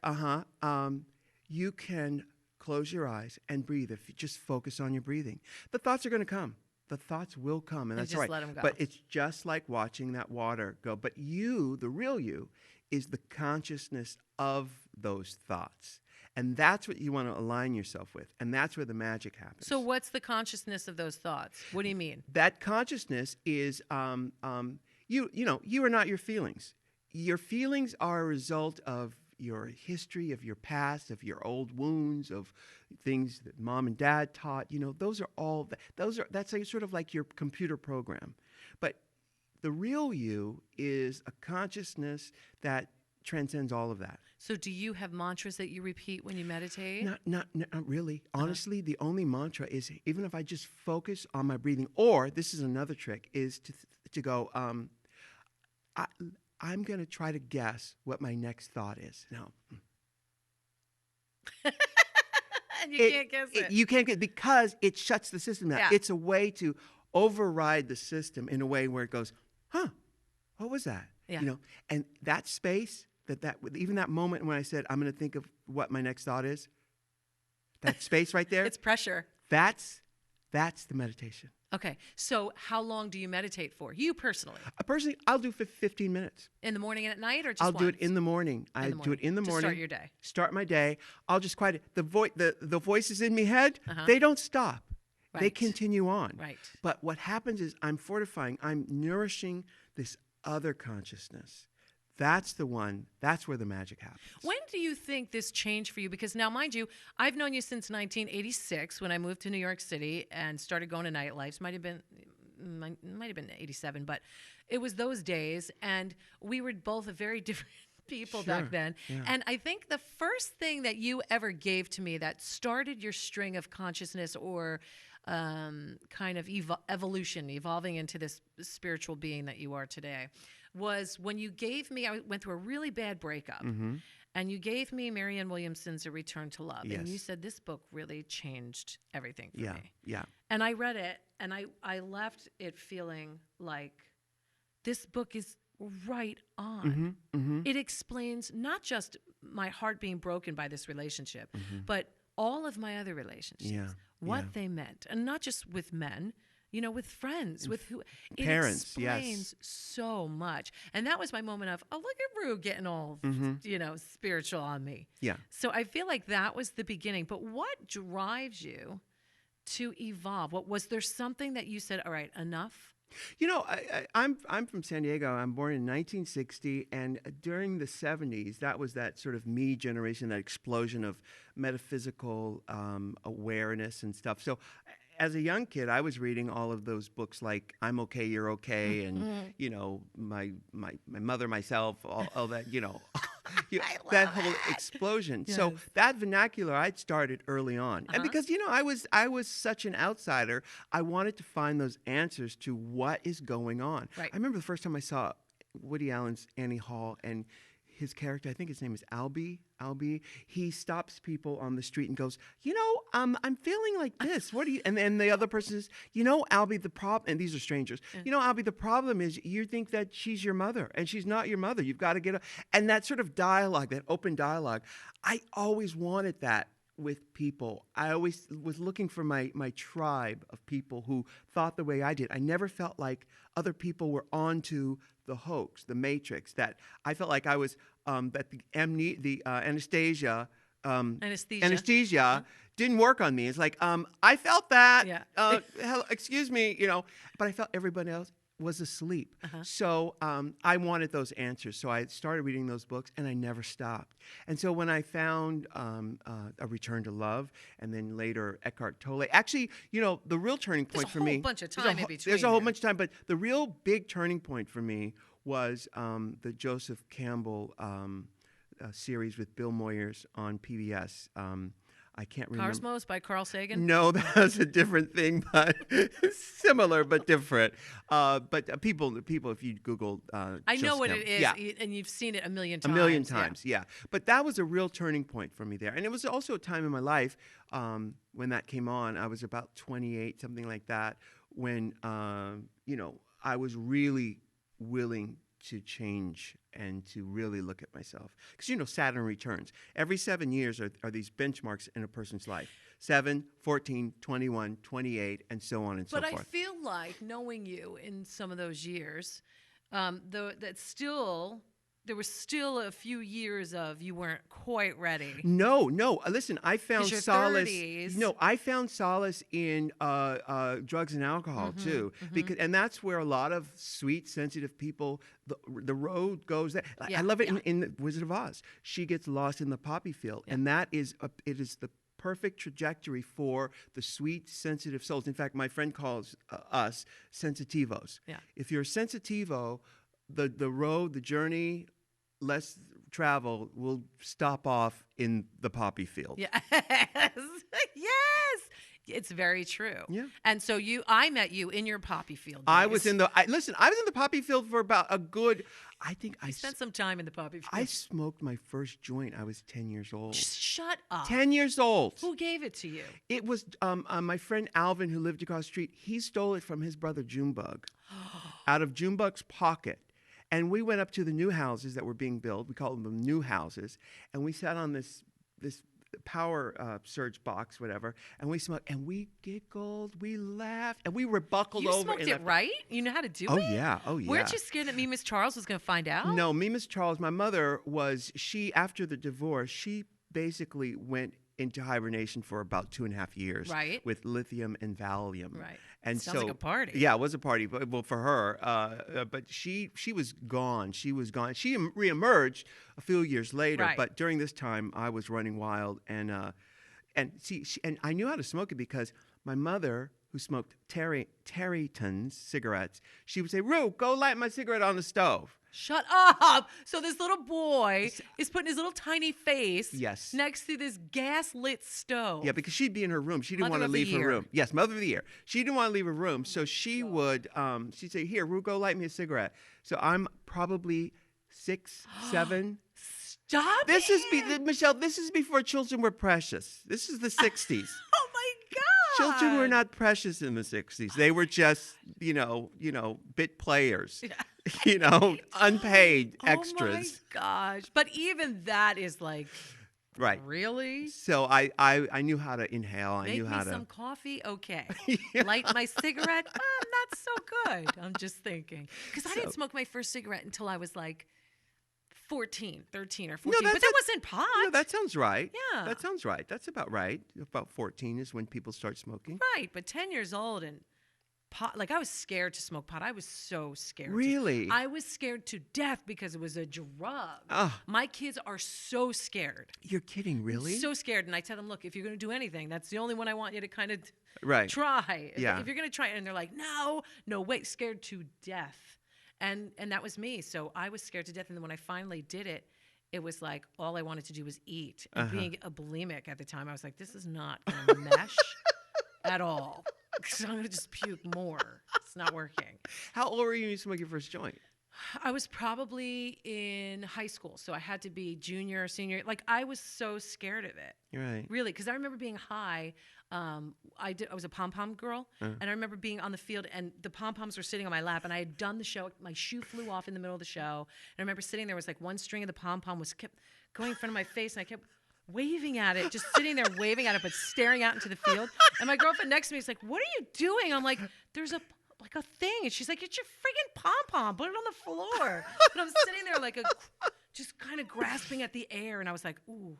You can close your eyes and breathe. If you just focus on your breathing, the thoughts are going to come. The thoughts will come, and that's just all right. let 'em go. But it's just like watching that water go. But you, the real you, is the consciousness of those thoughts. And that's what you want to align yourself with. And that's where the magic happens. So what's the consciousness of those thoughts? What do you mean? That consciousness is you are not your feelings. Your feelings are a result of your history, of your past, of your old wounds, of things that mom and dad taught. Those are all. That's sort of like your computer program. But the real you is a consciousness that transcends all of that. So do you have mantras that you repeat when you meditate? Not really. Honestly, the only mantra is even if I just focus on my breathing, or this is another trick, is to go, I, I'm going to try to guess what my next thought is. Now, And you can't guess it. You can't get, because it shuts the system down. Yeah. It's a way to override the system in a way where it goes, huh, what was that? Yeah. You know, and that space, even that moment when I said, I'm going to think of what my next thought is, that space right there, It's pressure. that's the meditation. Okay. So how long do you meditate for? You personally? Personally, I'll do 15 minutes. In the morning and at night, or just I'll do it once? in the morning. I do it in the To morning. start your day. Start my day. I'll just quiet it. The voices in my head, they don't stop. They Right. continue on. Right. But what happens is I'm fortifying, I'm nourishing this other consciousness. That's the one, that's where the magic happens. When do you think this changed for you? Because now, mind you, I've known you since 1986 when I moved to New York City and started going to nightlife. Might have been 87, but it was those days, and we were both very different people back then. Yeah. And I think the first thing that you ever gave to me that started your string of consciousness or kind of evolution, evolving into this spiritual being that you are today, was when you gave me, I went through a really bad breakup, and you gave me Marianne Williamson's A Return to Love. Yes. And you said, this book really changed everything for me. Yeah. And I read it, and I left it feeling like this book is right on. It explains not just my heart being broken by this relationship, but all of my other relationships, what they meant. And not just with men, you know, with friends, with who. Parents, it explains so much. And that was my moment of, oh, look at Rue getting all, you know, spiritual on me. Yeah. So I feel like that was the beginning. But what drives you to evolve? Was there something that you said, all right, enough? You know, I'm from San Diego. I'm born in 1960, and during the 70s, that was that sort of me generation, that explosion of metaphysical awareness and stuff. So as a young kid, I was reading all of those books like I'm Okay, You're Okay, and, you know, my mother, myself, all that, you know, that whole explosion. Yes. So that vernacular I'd started early on. And because, you know, I was such an outsider, I wanted to find those answers to what is going on. Right. I remember the first time I saw Woody Allen's Annie Hall, and his character, I think his name is Albie, he stops people on the street and goes, you know, I'm feeling like this. What do you, and then the other person says, you know, Albie, the problem, and these are strangers, you know, Albie, the problem is you think that she's your mother, and she's not your mother. You've got to get her. And that sort of dialogue, that open dialogue, I always wanted that with people. I always was looking for my tribe of people who thought the way I did. I never felt like other people were onto the hoax, the matrix, that I felt like I was, that the anesthesia didn't work on me. It's like, I felt that, hello, excuse me, you know, but I felt everybody else was asleep. So I wanted those answers. So I started reading those books, and I never stopped. And so when I found A Return to Love, and then later Eckhart Tolle, actually, you know, the real turning point for me. There's a whole bunch of time in between. There's a whole bunch of time, but the real big turning point for me was the Joseph Campbell series with Bill Moyers on PBS. I can't remember. Cosmos by Carl Sagan? No, that was a different thing, but similar but different. But people, if you Google, I know what Campbell, it is, yeah. and you've seen it a million times. A million times, yeah. But that was a real turning point for me there. And it was also a time in my life when that came on. I was about 28, something like that, when, you know, I was really willing to change and to really look at myself. Because, you know, Saturn returns. Every 7 years are these benchmarks in a person's life. 7, 14, 21, 28, and so on and so forth. But I feel like, knowing you in some of those years, there was still a few years of you weren't quite ready. No. Listen, I found your solace. 30s. No, I found solace in drugs and alcohol too, and that's where a lot of sweet, sensitive people. The road goes there. I love it in the Wizard of Oz. She gets lost in the poppy field, and that is it is the perfect trajectory for the sweet, sensitive souls. In fact, my friend calls us sensitivos. Yeah. If you're a sensitivo, the road, the journey, less travel, we'll stop off in the poppy field. Yes. Yes. It's very true. Yeah. And so I met you in your poppy field days. I was in the poppy field for about a good, I think You spent some time in the poppy field. I smoked my first joint. I was 10 years old. Shut up. 10 years old. Who gave it to you? It was my friend Alvin, who lived across the street. He stole it from his brother Junebug out of Junebug's pocket. And we went up to the new houses that were being built. We called them new houses. And we sat on this power surge box, whatever, and we smoked, and we giggled, we laughed, and we were buckled You over. smoked it right? You know how to do it? Oh, yeah. Weren't you scared that me, Miss Charles, was going to find out? No, me, Miss Charles, my mother after the divorce, she basically went into hibernation for about 2.5 years. Right. With lithium and Valium. Right. And Sounds like a party. Yeah, it was a party, but well, for her. But she was gone. She was gone. She reemerged a few years later. Right. But during this time, I was running wild, and I knew how to smoke it because my mother, who smoked Terryton's cigarettes, she would say, "Ru, go light my cigarette on the stove." Shut up. So this little boy is putting his little tiny face next to this gas-lit stove. Yeah, because she'd be in her room. She didn't want to leave her room. Yes, Mother of the Year. She didn't want to leave her room, so she would, she'd say, "Here, Ru, go light me a cigarette." So I'm probably 6, 7. Stop Michelle, this is before children were precious. This is the 60s. Oh, my God. Children were not precious in the 60s. They were just, bit players. Unpaid extras. Oh my gosh. But even that is like, right. Really? So I knew how to inhale. Make I knew how to. Make me some coffee? Okay. Light my cigarette? Not so good. I'm just thinking. Because I didn't smoke my first cigarette until I was like 13 or 14. But that wasn't pot. No, that sounds right. Yeah. That sounds right. That's about right. About 14 is when people start smoking. Right. But 10 years old and pot, like I was scared to smoke pot. I was so scared. Really? I was scared to death because it was a drug. My kids are so scared. You're kidding, really? So scared. And I tell them, look, if you're going to do anything, that's the only one I want you to kind of try. Yeah. If you're going to try it. And they're like, no, wait, scared to death. And that was me. So I was scared to death. And then when I finally did it, it was like all I wanted to do was eat. And being a bulimic at the time, I was like, this is not going to mesh at all. Because I'm going to just puke more. It's not working. How old were you when you smoked your first joint? I was probably in high school. So I had to be junior or senior. Like, I was so scared of it. Right. Really. Because I remember being high. I was a pom-pom girl. And I remember being on the field and the pom-poms were sitting on my lap. And I had done the show. My shoe flew off in the middle of the show. And I remember sitting there. Was like one string of the pom-pom kept going in front of my face. And I kept waving at it, just sitting there waving at it, but staring out into the field. And my girlfriend next to me is like, "What are you doing?" I'm like, "There's a thing." And she's like, "It's your freaking pom-pom. Put it on the floor." And I'm sitting there like just kind of grasping at the air. And I was like, "Ooh."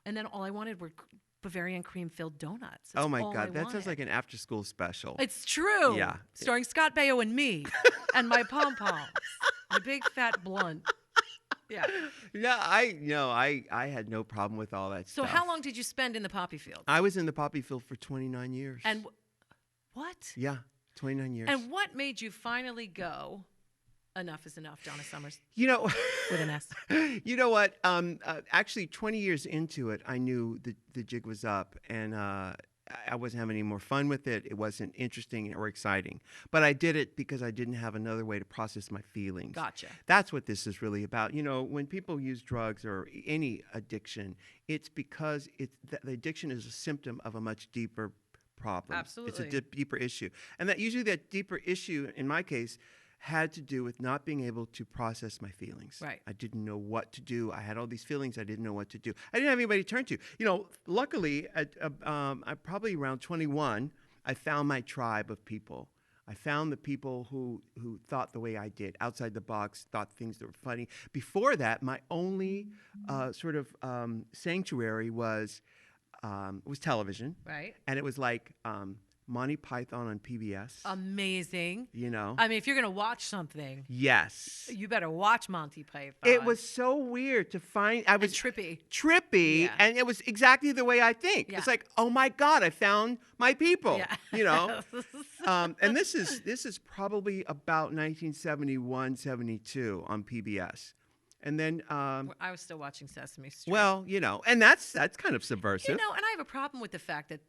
And then all I wanted were Bavarian cream-filled donuts. That's oh, my all God. I That wanted. sounds like an after-school special. It's true. Yeah. Starring Scott Baio and me and my pom-poms. My big fat blunt. Yeah. Yeah, I had no problem with all that So stuff. how long did you spend in the poppy field? I was in the poppy field for 29 years. And what? Yeah, 29 years. And what made you finally go, enough is enough, Donna Summers? With an S. You know what? Actually, 20 years into it, I knew the jig was up, and I wasn't having any more fun with it. It wasn't interesting or exciting. But I did it because I didn't have another way to process my feelings. Gotcha. That's what this is really about. When people use drugs or any addiction, it's because the addiction is a symptom of a much deeper problem. Absolutely. It's a deeper issue. And that deeper issue, in my case, had to do with not being able to process my feelings. Right. I didn't know what to do. I had all these feelings. I didn't know what to do. I didn't have anybody to turn to. Luckily, I probably around 21, I found my tribe of people. I found the people who thought the way I did, outside the box, thought things that were funny. Before that, my only sanctuary was television. Right. And it was like Monty Python on PBS. Amazing. I mean, if you're going to watch something. Yes. You better watch Monty Python. It was so weird to find. I was trippy. Trippy, Yeah. and it was exactly the way I think. Yeah. It's like, oh my God, I found my people. Yeah. And this is probably about 1971, 72 on PBS. And then, I was still watching Sesame Street. well, and that's kind of subversive. And I have a problem with the fact that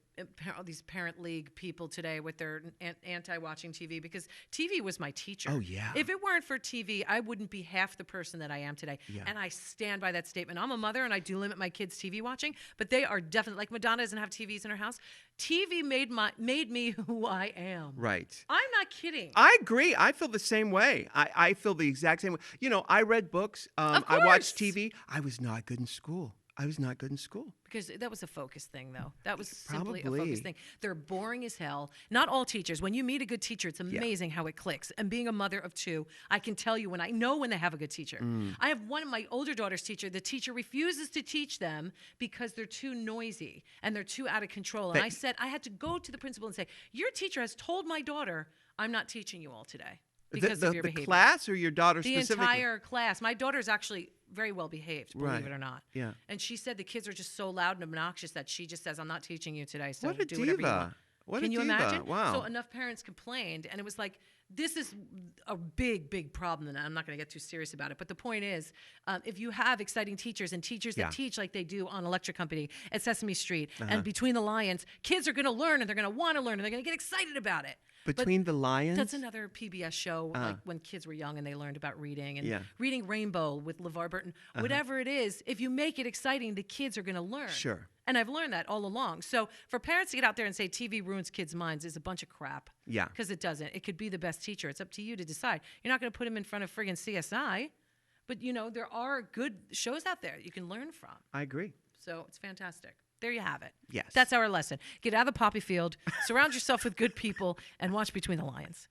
all these parent league people today with their anti-watching TV, because TV was my teacher. Oh, yeah. If it weren't for TV, I wouldn't be half the person that I am today. Yeah. And I stand by that statement. I'm a mother and I do limit my kids' TV watching, but they are definitely, like Madonna doesn't have TVs in her house. TV made me who I am. Right. I'm not kidding. I agree. I feel the same way. I feel the exact same way. I read books. Of I watched course. TV. I was not good in school. Because that was a focus thing, though. That was simply a Probably. focus thing. They're boring as hell. Not all teachers. When you meet a good teacher, it's amazing how it clicks. And being a mother of two, I can tell you when they have a good teacher. I have one of my older daughter's teacher. The teacher refuses to teach them because they're too noisy and they're too out of control. And I had to go to the principal and say, your teacher has told my daughter, I'm not teaching you all today because of your behavior. The class or your daughter The specifically? entire class. My daughter's actually very well behaved, believe it or not. Yeah. And she said the kids are just so loud and obnoxious that she just says, I'm not teaching you today, so What a do whatever you want. diva. What Can a you diva. imagine? Wow. So enough parents complained, and it was like, this is a big, big problem, and I'm not going to get too serious about it. But the point is, if you have exciting teachers and teachers that teach like they do on Electric Company at Sesame Street and Between the Lions, kids are going to learn, and they're going to want to learn, and they're going to get excited about it. Between the Lions? That's another PBS show, like when kids were young and they learned about reading and Yeah. reading Rainbow with LeVar Burton. Whatever it is, if you make it exciting, the kids are going to learn. Sure. And I've learned that all along. So for parents to get out there and say TV ruins kids' minds is a bunch of crap. Yeah. Because it doesn't. It could be the best teacher. It's up to you to decide. You're not going to put them in front of friggin' CSI. But, there are good shows out there you can learn from. I agree. So it's fantastic. There you have it. Yes. That's our lesson. Get out of the poppy field, surround yourself with good people, and watch Between the Lions.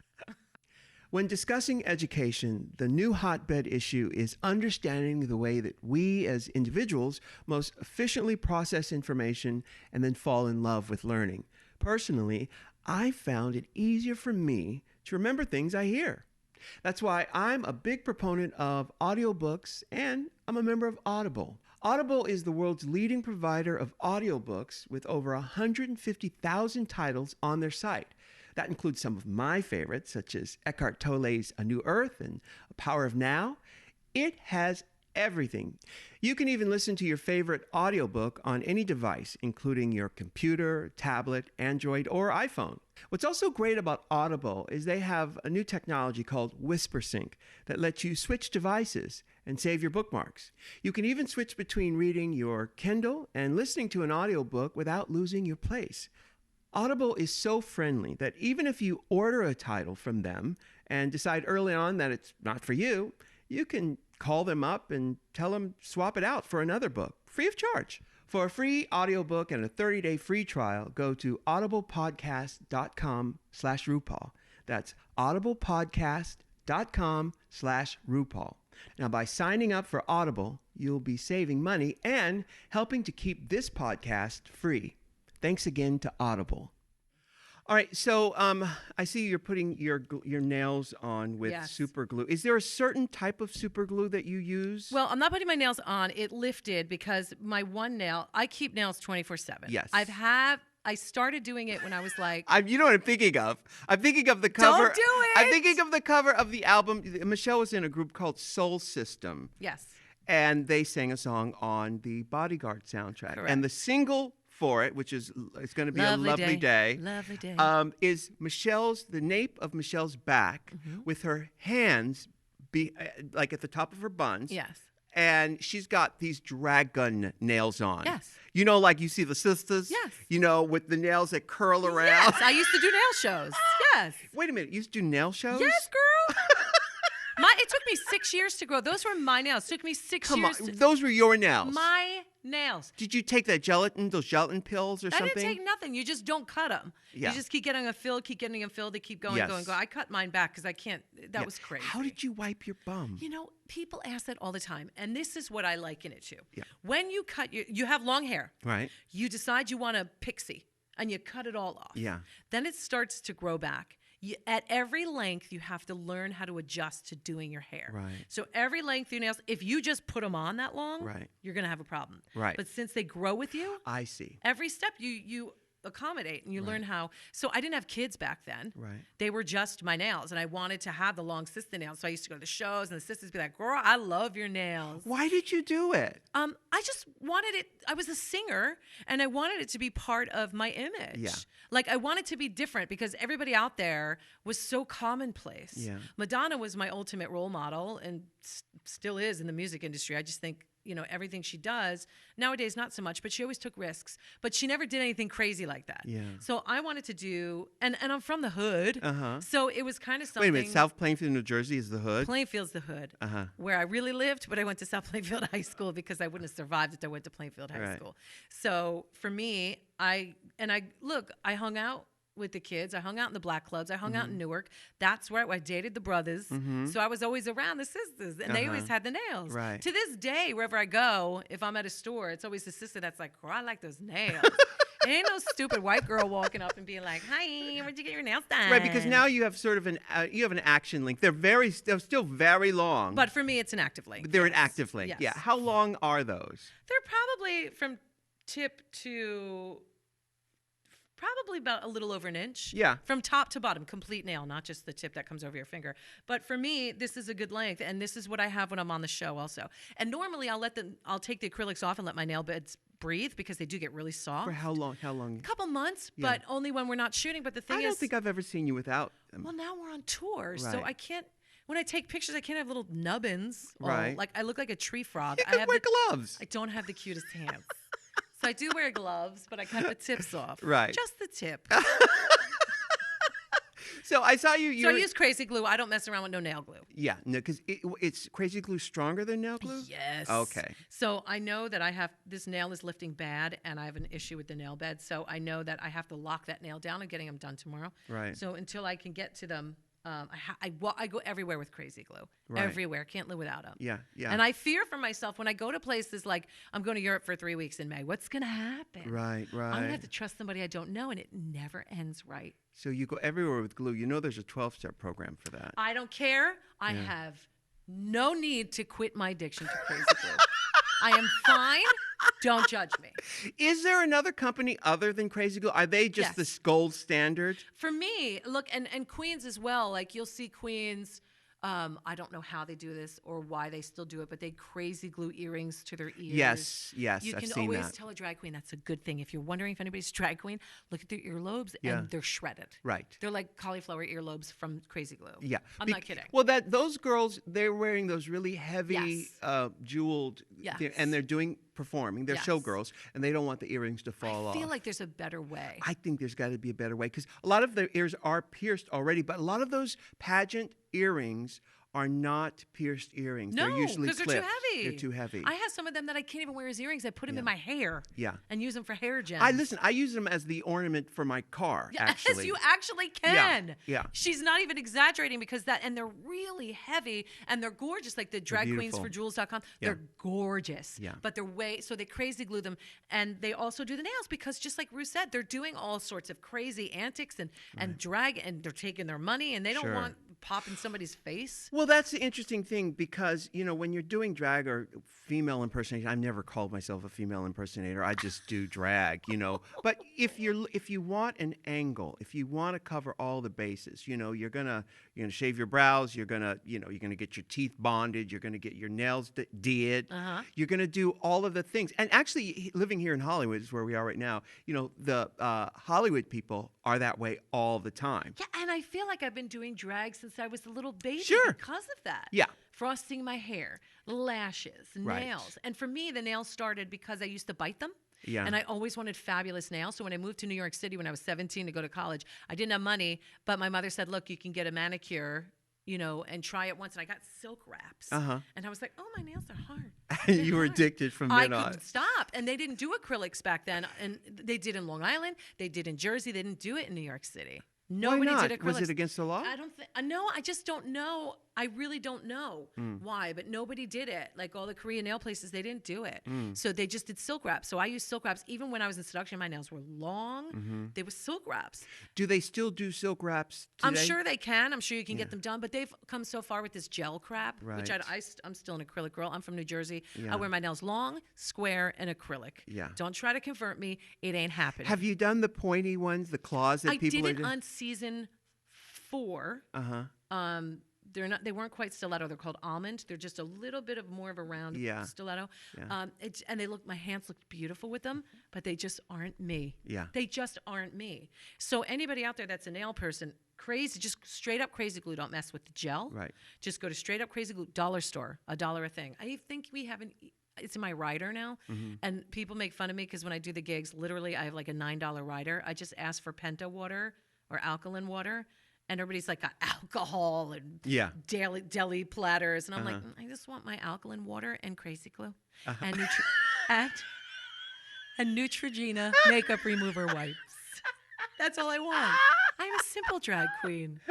When discussing education, the new hotbed issue is understanding the way that we as individuals most efficiently process information and then fall in love with learning. Personally, I found it easier for me to remember things I hear. That's why I'm a big proponent of audiobooks, and I'm a member of Audible. Audible is the world's leading provider of audiobooks with over 150,000 titles on their site. That includes some of my favorites, such as Eckhart Tolle's A New Earth and A Power of Now. It has everything. You can even listen to your favorite audiobook on any device, including your computer, tablet, Android, or iPhone. What's also great about Audible is they have a new technology called WhisperSync that lets you switch devices and save your bookmarks. You can even switch between reading your Kindle and listening to an audiobook without losing your place. Audible is so friendly that even if you order a title from them and decide early on that it's not for you, you can call them up and tell them swap it out for another book, free of charge. For a free audiobook and a 30-day free trial, go to audiblepodcast.com/RuPaul. That's audiblepodcast.com/RuPaul. Now, by signing up for Audible, you'll be saving money and helping to keep this podcast free. Thanks again to Audible. All right, so I see you're putting your nails on with super glue. Is there a certain type of super glue that you use? Well, I'm not putting my nails on. It lifted because my one nail, I keep nails 24/7. Yes. I started doing it when I was like... You know what I'm thinking of? I'm thinking of the cover. Don't do it! I'm thinking of the cover of the album. Michelle was in a group called Soul System. Yes. And they sang a song on the Bodyguard soundtrack. Correct. And the single for it, which is it's going to be a lovely day. Lovely day. Is the nape of Michelle's back with her hands like at the top of her buns. Yes. And she's got these dragon nails on. Yes. Like you see the sisters? Yes. With the nails that curl around. Yes, I used to do nail shows. Yes. Wait a minute, you used to do nail shows? Yes, girl. It took me 6 years to grow. Those were my nails. It took me 6 years. Come on, those were your nails. My nails. Did you take those gelatin pills or something? I didn't take nothing. You just don't cut them. Yeah. You just keep getting them filled, They keep going, going. I cut mine back because I can't. That was crazy. How did you wipe your bum? People ask that all the time, and this is what I liken it to. Yeah. When you cut, you have long hair. Right. You decide you want a pixie, and you cut it all off. Yeah. Then it starts to grow back. At every length, you have to learn how to adjust to doing your hair. Right. So every length of your nails, if you just put them on that long, Right. you're going to have a problem. Right. But since they grow with you, I see. every step you accommodate, and you Right. learn how. So I didn't have kids back then. Right. They were just my nails, and I wanted to have the long sister nails. So I used to go to the shows, and the sisters be like, "Girl, I love your nails." Why did you do it? I just wanted it. I was a singer, and I wanted it to be part of my image. Yeah. Like I wanted to be different because everybody out there was so commonplace. Yeah. Madonna was my ultimate role model, and still is in the music industry. I just think, everything she does nowadays, not so much, but she always took risks. But she never did anything crazy like that. Yeah. So I wanted to do, and I'm from the hood. Uh-huh. So it was kind of Wait something. a minute. South Plainfield, New Jersey is the hood? Plainfield's the hood, Uh-huh. where I really lived, but I went to South Plainfield High School because I wouldn't have survived if I went to Plainfield High Right. School. So for me, I hung out with the kids. I hung out in the black clubs. I hung out in Newark. That's where I dated the brothers. So I was always around the sisters, and they always had the nails. Right. To this day, wherever I go, if I'm at a store, it's always the sister that's like, "Girl, I like those nails." Ain't no stupid white girl walking up and being like, "Hi, where'd you get your nails done?" Right, because now you have sort of an action link. They're still very long. But for me, it's an active link. they're an yes. active link. Yes. Yeah. How long are those? They're probably from tip to probably about a little over an inch. Yeah. From top to bottom, complete nail, not just the tip that comes over your finger. But for me, this is a good length, and this is what I have when I'm on the show also. And normally I'll take the acrylics off and let my nail beds breathe because they do get really soft. For how long? How long? A couple months, Yeah. but only when we're not shooting. But the thing I is, don't think I've ever seen you without them. well, now we're on tour, so Right. I can't. When I take pictures, I can't have little nubbins. Right. Like I look like a tree frog. You I can have wear gloves. I don't have the cutest hands. So I do wear gloves, but I cut the tips off. Right. Just the tip. So I saw you. So I use crazy glue. I don't mess around with no nail glue. Yeah, no, because it's crazy glue stronger than nail glue. Yes. Okay. So I know that this nail is lifting bad, and I have an issue with the nail bed. So I know that I have to lock that nail down. I'm getting them done tomorrow. Right. So until I can get to them, I go everywhere with crazy glue. Right. Everywhere. Can't live without them. Yeah, yeah. And I fear for myself when I go to places like I'm going to Europe for 3 weeks in May. What's going to happen? Right, I'm going right. to have to trust somebody I don't know, and it never ends right. So you go everywhere with glue. You know there's a 12-step program for that. I don't care. I have no need to quit my addiction to crazy glue. I am fine. Don't judge me. Is there another company other than Crazy Glue? Are they just Yes. the gold standard? For me, look, and Queens as well. Like you'll see Queens. I don't know how they do this or why they still do it, but they crazy glue earrings to their ears. Yes, yes, You I've can seen always that. tell a drag queen that's a good thing. If you're wondering if anybody's a drag queen, look at their earlobes, Yeah. and they're shredded. Right. They're like cauliflower earlobes from crazy glue. Yeah. I'm not kidding. Well, those girls, they're wearing those really heavy, jeweled, Yes. and they're performing. They're Yes. showgirls, and they don't want the earrings to fall off. I feel like there's a better way. I think there's got to be a better way because a lot of their ears are pierced already, but a lot of those pageant earrings are not pierced earrings. No, they're usually because they're clipped. too heavy. They're too heavy. I have some of them that I can't even wear as earrings. I put them in my hair. Yeah. And use them for hair gems. I use them as the ornament for my car. Yes, actually, you actually can. yeah. She's not even exaggerating because and they're really heavy and they're gorgeous. Like the drag queens for jewels.com, they're gorgeous. Yeah. But so they crazy glue them, and they also do the nails because just like Ru said, they're doing all sorts of crazy antics and drag, and they're taking their money, and they don't Sure. want pop in somebody's face. Well, that's the interesting thing because, when you're doing drag or female impersonation, I've never called myself a female impersonator. I just do drag, But if you want an angle, if you want to cover all the bases, you're gonna shave your brows, you're gonna get your teeth bonded, you're gonna get your nails did, you're gonna do all of the things. And actually, living here in Hollywood is where we are right now. The Hollywood people are that way all the time. Yeah, and I feel like I've been doing drag since I was a little baby Sure. because of that. Yeah. Frosting my hair, lashes, Right. nails. And for me, the nails started because I used to bite them. Yeah. And I always wanted fabulous nails. So when I moved to New York City when I was 17 to go to college, I didn't have money, but my mother said, look, you can get a manicure, and try it once. And I got silk wraps. And I was like, oh, my nails are hard. You were addicted from I then on. couldn't stop. And they didn't do acrylics back then. And they did in Long Island. They did in Jersey. They didn't do it in New York City. Nobody Why not? did acrylics. Was it against the law? I don't think. No, I just don't know. I really don't know why, but nobody did it. Like all the Korean nail places, they didn't do it. So they just did silk wraps. So I used silk wraps. Even when I was in seduction, my nails were long. They were silk wraps. Do they still do silk wraps today? I'm sure they can. I'm sure you can get them done. But they've come so far with this gel crap, which Right. I'm still an acrylic girl. I'm from New Jersey. Yeah. I wear my nails long, square, and acrylic. Yeah. Don't try to convert me. It ain't happening. Have you done the pointy ones, the claws that I people did are it on season 4. They weren't quite stiletto. They're called almond. They're just a little bit of more of a round stiletto. Yeah. And my hands looked beautiful with them, but they just aren't me. Yeah. They just aren't me. So anybody out there that's a nail person, crazy, just straight up crazy glue. Don't mess with the gel. Right. Just go to straight up crazy glue, dollar store, $1 a thing. I think we have it's in my rider now, and people make fun of me because when I do the gigs, literally I have like a $9 rider. I just ask for Penta water or alkaline water. And everybody's like got alcohol and deli platters. And I'm like, I just want my alkaline water and crazy glue and Neutrogena makeup remover wipes. That's all I want. I'm a simple drag queen.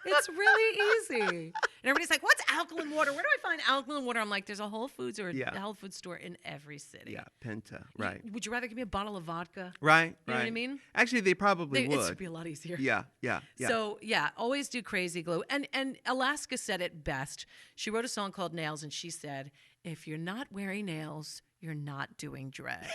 It's really easy. And everybody's like, what's alkaline water? Where do I find alkaline water? I'm like, there's a Whole Foods or a health food store in every city. Yeah, Penta, right. Would you rather give me a bottle of vodka? Right, You know what I mean? Actually, they probably would. It would be a lot easier. Yeah. So, always do crazy glue. And Alaska said it best. She wrote a song called Nails, and she said, if you're not wearing nails, you're not doing drag.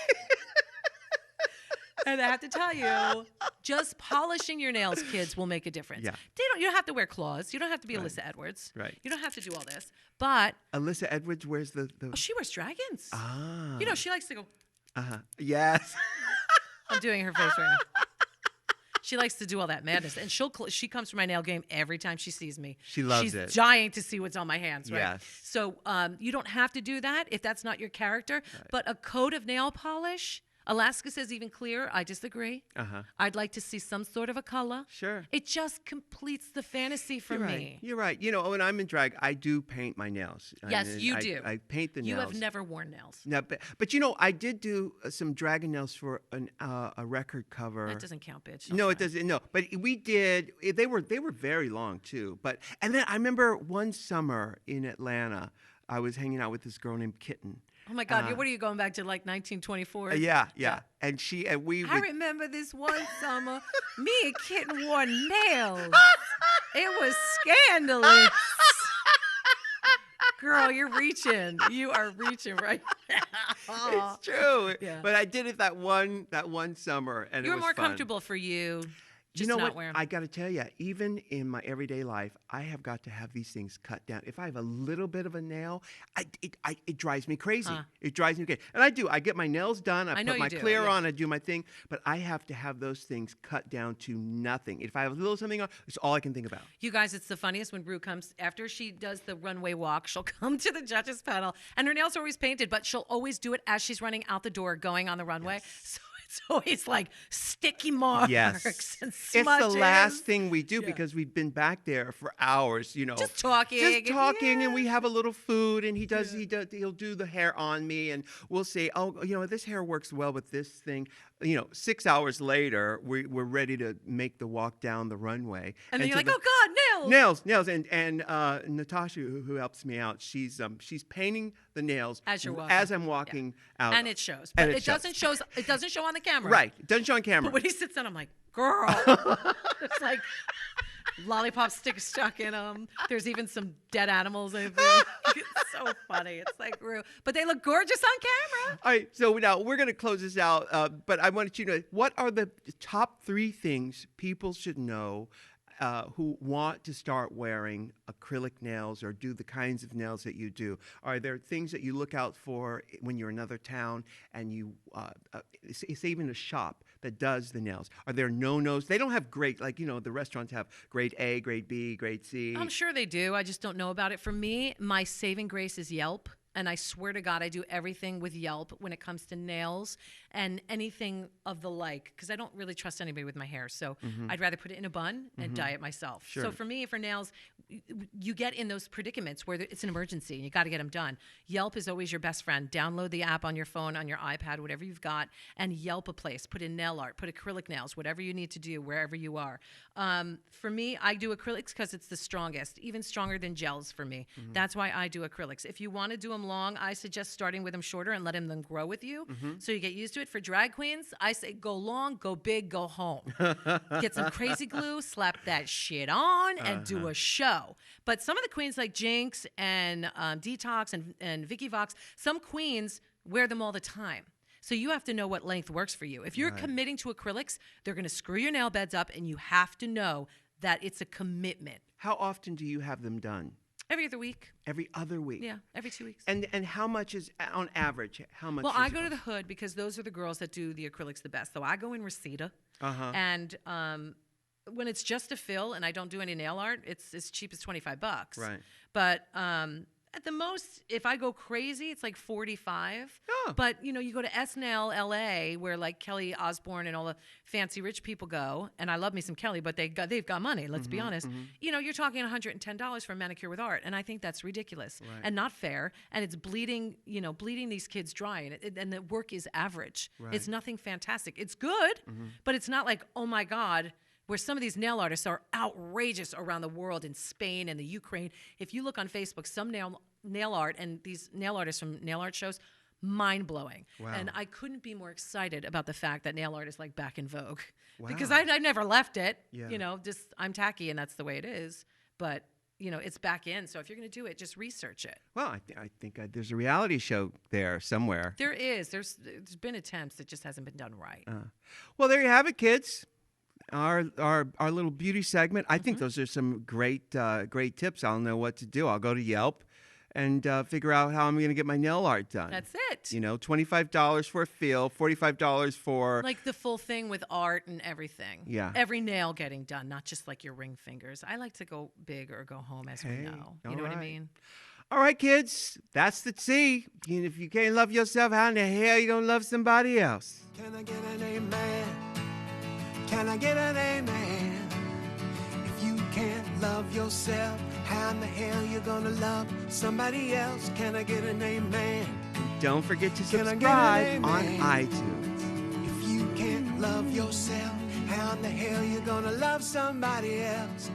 And I have to tell you, just polishing your nails, kids, will make a difference. Yeah. You don't have to wear claws. You don't have to be Alyssa Edwards. Right. You don't have to do all this. But Alyssa Edwards wears the... she wears dragons. Ah. You know, she likes to go... Yes. I'm doing her face right now. She likes to do all that madness. And she comes from my nail game every time she sees me. She loves it. She's dying to see what's on my hands, right? Yes. So you don't have to do that if that's not your character. Right. But a coat of nail polish... Alaska says even clear. I disagree. I'd like to see some sort of a color. Sure. It just completes the fantasy for me. You're right. You know, when I'm in drag, I do paint my nails. Yes, you do. I paint the nails. You have never worn nails. No, but you know, I did do some dragon nails for a record cover. That doesn't count, bitch. No, it doesn't. No, but we did. They were very long too. And then I remember one summer in Atlanta, I was hanging out with this girl named Kitten. Oh my God! What are you going back to, like 1924? Yeah. And we. I remember this one summer, me and Kitten wore nails. It was scandalous. Girl, you're reaching. You are reaching right now. It's true. Yeah. But I did it that one summer, and you it were was more fun. comfortable for you. Just you know not what? wear 'em. I got to tell you, even in my everyday life, I have got to have these things cut down. If I have a little bit of a nail, it drives me crazy. It drives me crazy. And I do. I get my nails done. I know put my you do, clear yeah. on. I do my thing. But I have to have those things cut down to nothing. If I have a little something on, it's all I can think about. You guys, it's the funniest when Rue comes, after she does the runway walk, she'll come to the judges panel, and her nails are always painted, but she'll always do it as she's running out the door going on the runway. Yes. So it's always like sticky marks and smudges. It's the last thing we do because we've been back there for hours, you know. Just talking. And we have a little food, and he'll do the hair on me, and we'll say, oh, you know, this hair works well with this thing. You know, 6 hours later, we're ready to make the walk down the runway. And then you're like, oh God, nails. And Natasha, who helps me out, she's painting the nails as I'm walking out. And it shows. But it doesn't show on the camera. Right. It doesn't show on camera. But when he sits down, I'm like, girl. It's like lollipop sticks stuck in them. There's even some dead animals. I think. It's so funny. It's like, but they look gorgeous on camera. All right. So now we're going to close this out. But I wanted you to know, what are the top 3 things people should know who want to start wearing acrylic nails or do the kinds of nails that you do? Are there things that you look out for when you're in another town and you, it's even a shop that does the nails? Are there no-nos? They don't have grade, like, you know, the restaurants have grade A, grade B, grade C. I'm sure they do. I just don't know about it. For me, my saving grace is Yelp. And I swear to God, I do everything with Yelp when it comes to nails and anything of the like, because I don't really trust anybody with my hair. So I'd rather put it in a bun and dye it myself. Sure. So for me, for nails, you get in those predicaments where it's an emergency and you got to get them done. Yelp is always your best friend. Download the app on your phone, on your iPad, whatever you've got, and Yelp a place. Put in nail art, put acrylic nails, whatever you need to do, wherever you are. For me, I do acrylics because it's the strongest, even stronger than gels for me. That's why I do acrylics. If you want to do them long, I suggest starting with them shorter and letting them grow with you so you get used to it. For drag queens, I say go long, go big, go home. Get some crazy glue, slap that shit on, and do a show. But some of the queens like Jinx and Detox and Vicky Vox, some queens wear them all the time. So you have to know what length works for you. If you're committing to acrylics, they're going to screw your nail beds up, and you have to know that it's a commitment. How often do you have them done? Every other week. Every other week? Yeah, every 2 weeks. And how much is, on average, how much Well, does I it go to cost? the Hood because those are the girls that do the acrylics the best. So I go in Reseda. Uh-huh. And when it's just a fill and I don't do any nail art, it's as cheap as $25. Right. But at the most, if I go crazy, it's like $45. Oh. But, you know, you go to S-Nail LA where like Kelly Osbourne and all the fancy rich people go, and I love me some Kelly, but they've got money, let's be honest. You know, you're talking $110 for a manicure with art, and I think that's ridiculous and not fair, and it's bleeding these kids dry, and the work is average. Right. It's nothing fantastic. It's good, but it's not like, oh my God, where some of these nail artists are outrageous around the world, in Spain and the Ukraine. If you look on Facebook, some nail art and these nail artists from nail art shows, mind-blowing. Wow. And I couldn't be more excited about the fact that nail art is like back in vogue. Wow. Because I never left it. Yeah. You know, just I'm tacky and that's the way it is. But, you know, it's back in. So if you're going to do it, just research it. Well, I think there's a reality show there somewhere. There is. There's been attempts. It just hasn't been done right. Well, there you have it, kids. Our little beauty segment. I think those are some great tips. I'll know what to do. I'll go to Yelp and figure out how I'm going to get my nail art done. That's it. You know, $25 for a feel, $45 for like the full thing with art and everything. Yeah. Every nail getting done, not just like your ring fingers. I like to go big or go home, as we know. You know what I mean? All right, kids, that's the tea. And if you can't love yourself, how in the hell you gonna love somebody else? Can I get an amen? Can I get an amen? If you can't love yourself, how in the hell you gonna love somebody else? Can I get an amen? Don't forget to Can I get an subscribe on amen? iTunes. If you can't love yourself, how in the hell you gonna love somebody else?